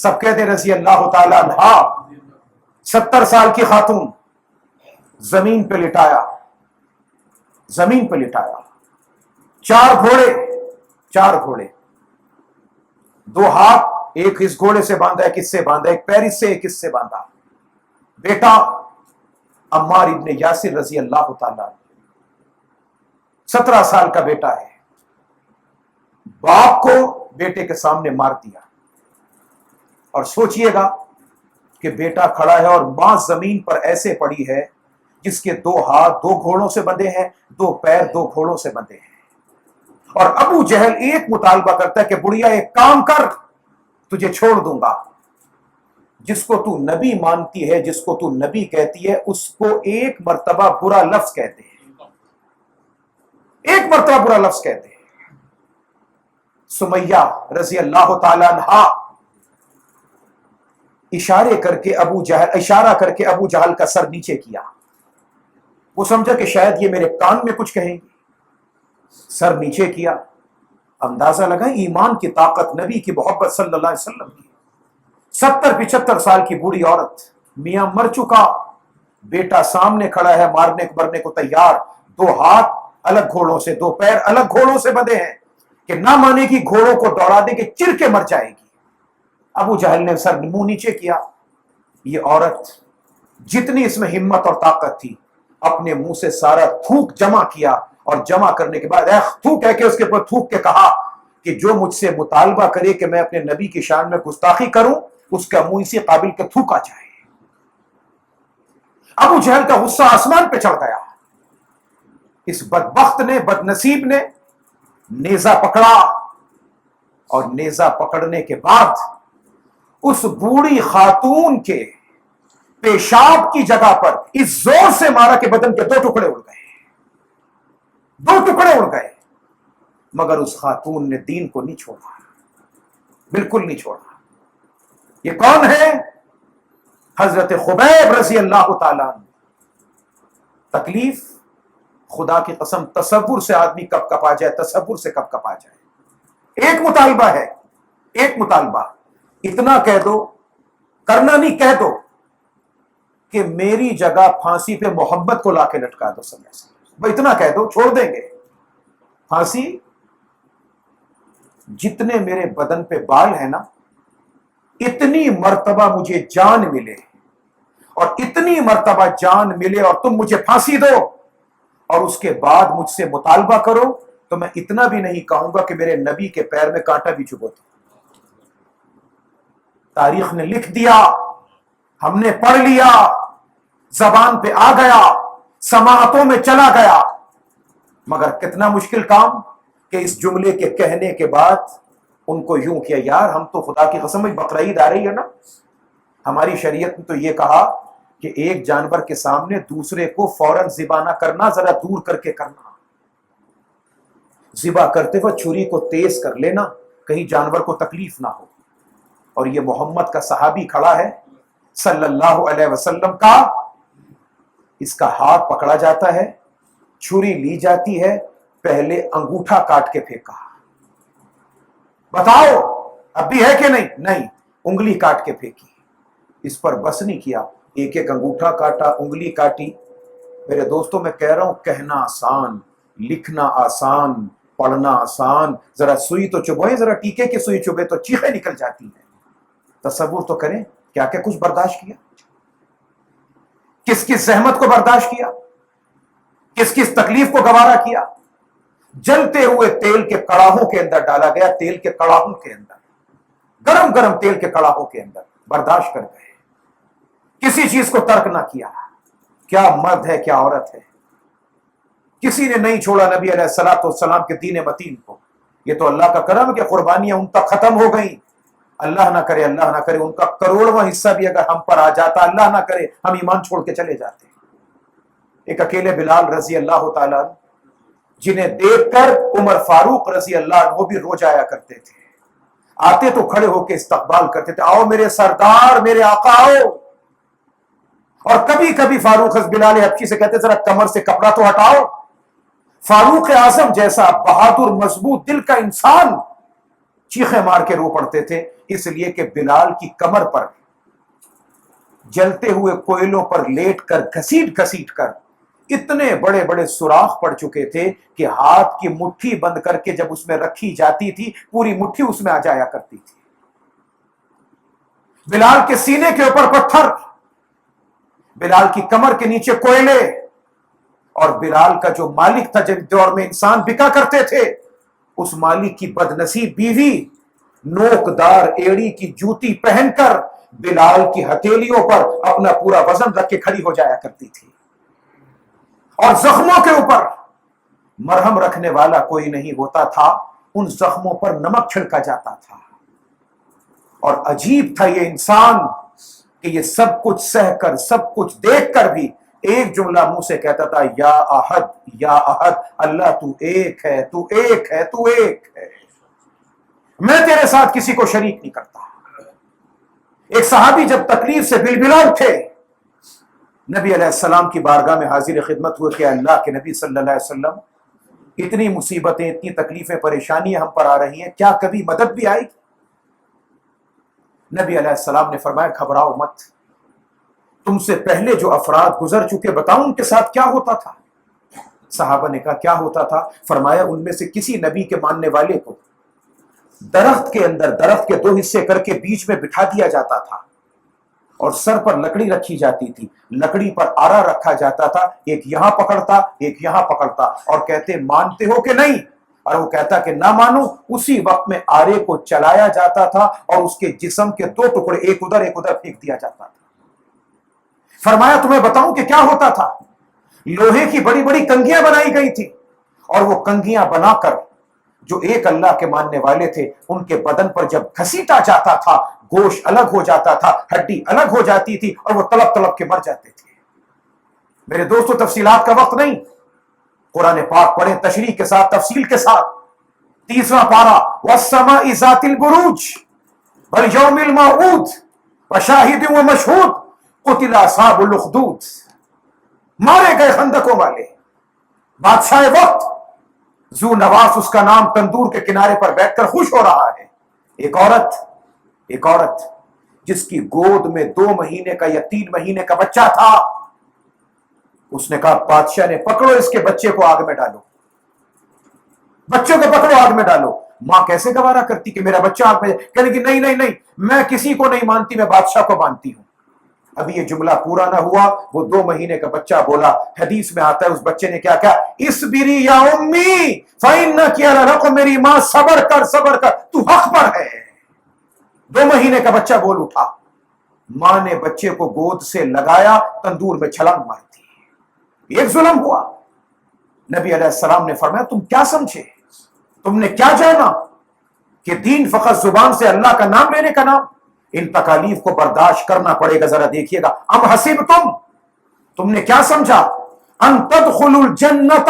سب کہتے رضی اللہ تعالی عنہا، 70 سال کی خاتون، زمین پہ لٹایا، زمین پہ لٹایا، 4 گھوڑے، 2 ہاتھ، ایک اس گھوڑے سے باندھا، ایک اس سے باندھا، ایک پیر اس سے، ایک اس سے باندھا۔ بیٹا عمار ابن یاسر رضی اللہ تعالیٰ، 17 سال کا بیٹا ہے، باپ کو بیٹے کے سامنے مار دیا، اور سوچئے گا کہ بیٹا کھڑا ہے اور ماں زمین پر ایسے پڑی ہے جس کے 2 ہاتھ 2 گھوڑوں سے بندھے ہیں، 2 پیر 2 گھوڑوں سے بندھے ہیں، اور ابو جہل ایک مطالبہ کرتا ہے کہ بڑھیا ایک کام کر، تجھے چھوڑ دوں گا، جس کو تو نبی مانتی ہے، جس کو تو نبی کہتی ہے، اس کو ایک مرتبہ برا لفظ کہتے ہیں، ایک مرتبہ برا لفظ کہتے ہیں۔ سمیہ رضی اللہ تعالی عنہا اشارہ کر کے ابو جہل کا سر نیچے کیا، وہ سمجھا کہ شاید یہ میرے کان میں کچھ کہیں گے، سر نیچے کیا، اندازہ لگا ایمان کی طاقت، نبی کی محبت صلی اللہ علیہ وسلم کی۔ 70-75 سال کی بوڑھی عورت، میاں مر چکا، بیٹا سامنے کھڑا ہے، مرنے کو تیار، 2 ہاتھ الگ گھوڑوں سے، 2 پیر الگ گھوڑوں سے بندھے ہیں کہ نہ مانے گی، گھوڑوں کو دوڑا دے کہ چر کے مر جائے گی۔ ابو جہل نے سر منہ نیچے کیا، یہ عورت جتنی اس میں ہمت اور طاقت تھی، اپنے منہ سے سارا تھوک جمع کیا، اور جمع کرنے کے بعد تھوک کہہ کے اس کے اوپر تھوک کے کہا کہ جو مجھ سے مطالبہ کرے کہ میں اپنے نبی کی شان میں گستاخی کروں، اس کا منہ اسی قابل کے تھوکا جائے۔ ابو جہل کا غصہ آسمان پہ چڑھ گیا، اس بدبخت نے، بد نصیب نے نیزہ پکڑا، اور نیزہ پکڑنے کے بعد اس بوڑھی خاتون کے پیشاب کی جگہ پر اس زور سے مارا کہ بدن کے 2 ٹکڑے اڑ گئے، 2 ٹکڑے اڑ گئے، مگر اس خاتون نے دین کو نہیں چھوڑا، بالکل نہیں چھوڑا۔ یہ کون ہے؟ حضرت خبیب رضی اللہ تعالیٰ عنہ۔ تکلیف خدا کی قسم تصور سے آدمی کب کب آ جائے، تصور سے کب کب آ جائے۔ ایک مطالبہ ہے، ایک مطالبہ، اتنا کہہ دو، کرنا نہیں، کہہ دو کہ میری جگہ پھانسی پہ محمد کو لا کے لٹکا دو، صلی اللہ علیہ وسلم، وہ اتنا کہہ دو، چھوڑ دیں گے۔ پھانسی، جتنے میرے بدن پہ بال ہیں نا، اتنی مرتبہ مجھے جان ملے، اور اتنی مرتبہ جان ملے اور تم مجھے پھانسی دو، اور اس کے بعد مجھ سے مطالبہ کرو، تو میں اتنا بھی نہیں کہوں گا کہ میرے نبی کے پیر میں کانٹا بھی چبھو دو۔ تاریخ نے لکھ دیا، ہم نے پڑھ لیا، زبان پہ آ گیا، سماعتوں میں چلا گیا، مگر کتنا مشکل کام کہ اس جملے کے کہنے کے بعد ان کو یوں کیا، یار ہم تو خدا کی قسم، بقرعید آ رہی ہے نا، ہماری شریعت نے تو یہ کہا کہ ایک جانور کے سامنے دوسرے کو فوراً ذبح نہ کرنا، ذرا دور کر کے کرنا، ذبح کرتے وقت چھری کو تیز کر لینا، کہیں جانور کو تکلیف نہ ہو۔ اور یہ محمد کا صحابی کھڑا ہے صلی اللہ علیہ وسلم کا، اس کا ہاتھ پکڑا جاتا ہے، چھری لی جاتی ہے، پہلے انگوٹھا کاٹ کے پھینکا، بتاؤ اب بھی ہے کہ نہیں؟ نہیں، انگلی کاٹ کے پھینکی۔ اس پر بس نہیں کیا، ایک ایک انگوٹھا کاٹا، انگلی کاٹی۔ میرے دوستوں میں کہہ رہا ہوں، کہنا آسان، لکھنا آسان، پڑھنا آسان، ذرا سوئی تو چبھوئے، ذرا ٹیکے کی سوئی چبھے تو چیخیں نکل جاتی ہیں۔ تصور تو کریں کیا کیا کچھ برداشت کیا، کس کس زحمت کو برداشت کیا، کس کس تکلیف کو گوارا کیا۔ جلتے ہوئے تیل کے کڑاہوں کے اندر ڈالا گیا، تیل کے کڑاہوں کے اندر، گرم گرم تیل کے کڑاہوں کے اندر، برداشت کر گئے، کسی چیز کو ترک نہ کیا۔ کیا مرد ہے، کیا عورت ہے، کسی نے نہیں چھوڑا نبی علیہ الصلوۃ والسلام کے دین متین کو۔ یہ تو اللہ کا کرم ہے کہ قربانیاں ان تک ختم ہو گئیں۔ اللہ نہ کرے، اللہ نہ کرے ان کا کروڑواں حصہ بھی اگر ہم پر آ جاتا، اللہ نہ کرے ہم ایمان چھوڑ کے چلے جاتے۔ ایک اکیلے بلال رضی اللہ تعالیٰ جنہیں دیکھ کر عمر فاروق رضی اللہ عنہ بھی رو جایا کرتے تھے، آتے تو کھڑے ہو کے استقبال کرتے تھے، آؤ میرے سردار، میرے آقا آؤ۔ اور کبھی کبھی فاروق بلال حبشی سے کہتے ذرا کمر سے کپڑا تو ہٹاؤ۔ فاروق اعظم جیسا بہادر مضبوط دل کا انسان چیخیں مار کے رو پڑتے تھے، اس لیے کہ بلال کی کمر پر جلتے ہوئے کوئلوں پر لیٹ کر گھسیٹ گھسیٹ کر اتنے بڑے بڑے سوراخ پڑ چکے تھے کہ ہاتھ کی مٹھی بند کر کے جب اس میں رکھی جاتی تھی پوری مٹھی اس میں آ جایا کرتی تھی۔ بلال کے سینے کے اوپر پتھر، بلال کی کمر کے نیچے کوئلے، اور بلال کا جو مالک تھا جب دور میں انسان بکا کرتے تھے، اس مالک کی بدنصیب بیوی نوکدار ایڑی کی جوتی پہن کر بلال کی ہتھیلیوں پر اپنا پورا وزن رکھ کے کھڑی ہو جایا کرتی تھی، اور زخموں کے اوپر مرہم رکھنے والا کوئی نہیں ہوتا تھا، ان زخموں پر نمک چھڑکا جاتا تھا۔ اور عجیب تھا یہ انسان کہ یہ سب کچھ سہ کر، سب کچھ دیکھ کر بھی ایک جملہ منہ سے کہتا تھا، یا احد یا احد، اللہ تو ایک ہے، تو ایک ہے، تو ایک ہے، میں تیرے ساتھ کسی کو شریک نہیں کرتا۔ ایک صحابی جب تکلیف سے بلبلا اٹھے، نبی علیہ السلام کی بارگاہ میں حاضر خدمت ہوئے کہ اللہ کے نبی صلی اللہ علیہ وسلم، اتنی مصیبتیں، اتنی تکلیفیں، پریشانیاں ہم پر آ رہی ہیں، کیا کبھی مدد بھی آئے گی؟ نبی علیہ السلام نے فرمایا گھبراؤ مت، تم سے پہلے جو افراد گزر چکے بتاؤں ان کے ساتھ کیا ہوتا تھا؟ صحابہ نے کہا کیا ہوتا تھا؟ فرمایا ان میں سے کسی نبی کے ماننے والے کو درخت کے اندر، درخت کے دو حصے کر کے بیچ میں بٹھا دیا جاتا تھا، اور سر پر لکڑی رکھی جاتی تھی، لکڑی پر آرا رکھا جاتا تھا، ایک یہاں پکڑتا ایک یہاں پکڑتا، اور کہتے مانتے ہو کہ نہیں؟ اور وہ کہتا کہ نہ مانو۔ اسی وقت میں آرے کو چلایا جاتا تھا اور اس کے جسم کے دو ٹکڑے ایک ادھر پھینک دیا جاتا تھا۔ فرمایا تمہیں بتاؤں کہ کیا ہوتا تھا؟ لوہے کی بڑی بڑی کنگیاں بنائی گئی تھی، اور وہ کنگیاں بنا کر جو ایک اللہ کے ماننے والے تھے ان کے بدن پر جب گھسیٹا جاتا تھا، گوشت الگ ہو جاتا تھا، ہڈی الگ ہو جاتی تھی، اور وہ تڑپ تڑپ کے مر جاتے تھے۔ میرے دوستو تفصیلات کا وقت نہیں، قرآن پاک پڑھیں تشریح کے ساتھ، تفصیل کے ساتھ۔ 30واں پارہ، والسماء ذات البروج والیوم الموعود وشاہد ومشہود قتل اصحاب الاخدود، مارے گئے خندقوں والے۔ بادشاہ وقت ذو نواس اس کا نام، تندور کے کنارے پر بیٹھ کر خوش ہو رہا ہے۔ ایک عورت جس کی گود میں 2 مہینے کا یا 3 مہینے کا بچہ تھا، اس نے کہا بادشاہ نے پکڑو اس کے بچے کو آگ میں ڈالو، بچوں کو پکڑو آگ میں ڈالو۔ ماں کیسے گوارا کرتی کہ میرا بچہ آگ میں، کہنے کہ نہیں نہیں نہیں، میں کسی کو نہیں مانتی، میں بادشاہ کو مانتی ہوں۔ ابھی یہ جملہ پورا نہ ہوا، وہ 2 مہینے کا بچہ بولا۔ حدیث میں آتا ہے اس بچے نے کیا کہا، اسبری یا امی فإنک علی الحق، میری ماں صبر کر صبر کر، تو حق پر ہے۔ 2 مہینے کا بچہ بول اٹھا۔ ماں نے بچے کو گود سے لگایا، تندور میں چھلانگ مار دی۔ ایک ظلم ہوا۔ نبی علیہ السلام نے فرمایا تم کیا سمجھے، تم نے کیا جانا کہ دین فقط زبان سے اللہ کا نام لینے کا نام؟ ان تکالیف کو برداشت کرنا پڑے گا۔ ذرا دیکھیے گا، ام حسبتم، تم نے کیا سمجھا، ان تدخلوا الجنت،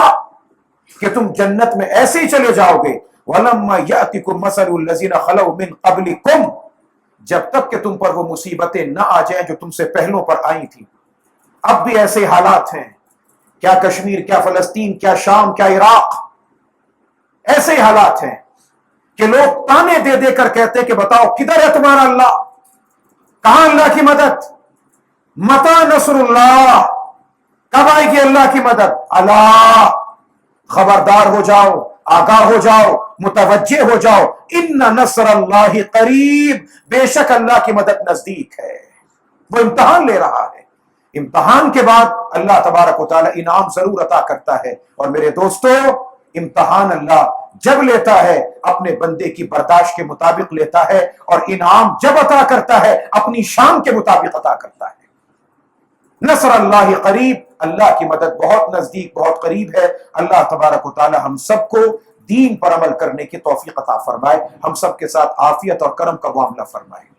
کہ تم جنت میں ایسے ہی چلے جاؤ گے، ولما یاتکم مثل الذین خلوا من قبلکم، جب تک کہ تم پر وہ مصیبتیں نہ آ جائیں جو تم سے پہلوں پر آئی تھی۔ اب بھی ایسے حالات ہیں، کیا کشمیر، کیا فلسطین، کیا شام، کیا عراق، ایسے ہی حالات ہیں کہ لوگ تانے دے دے کر کہتے کہ بتاؤ کدھر ہے تمہارا اللہ، کہاں اللہ کی مدد، متی نصر اللہ، کب آئے گی اللہ کی مدد؟ اللہ، خبردار ہو جاؤ، آگاہ ہو جاؤ، متوجہ ہو جاؤ، ان نصر اللہ قریب، بے شک اللہ کی مدد نزدیک ہے۔ وہ امتحان لے رہا ہے، امتحان کے بعد اللہ تبارک و تعالی انعام ضرور عطا کرتا ہے۔ اور میرے دوستو، امتحان اللہ جب لیتا ہے اپنے بندے کی برداشت کے مطابق لیتا ہے، اور انعام جب عطا کرتا ہے اپنی شان کے مطابق عطا کرتا ہے۔ نصر اللہ قریب، اللہ کی مدد بہت نزدیک، بہت قریب ہے۔ اللہ تبارک و تعالی ہم سب کو دین پر عمل کرنے کی توفیق عطا فرمائے، ہم سب کے ساتھ عافیت اور کرم کا معاملہ فرمائے۔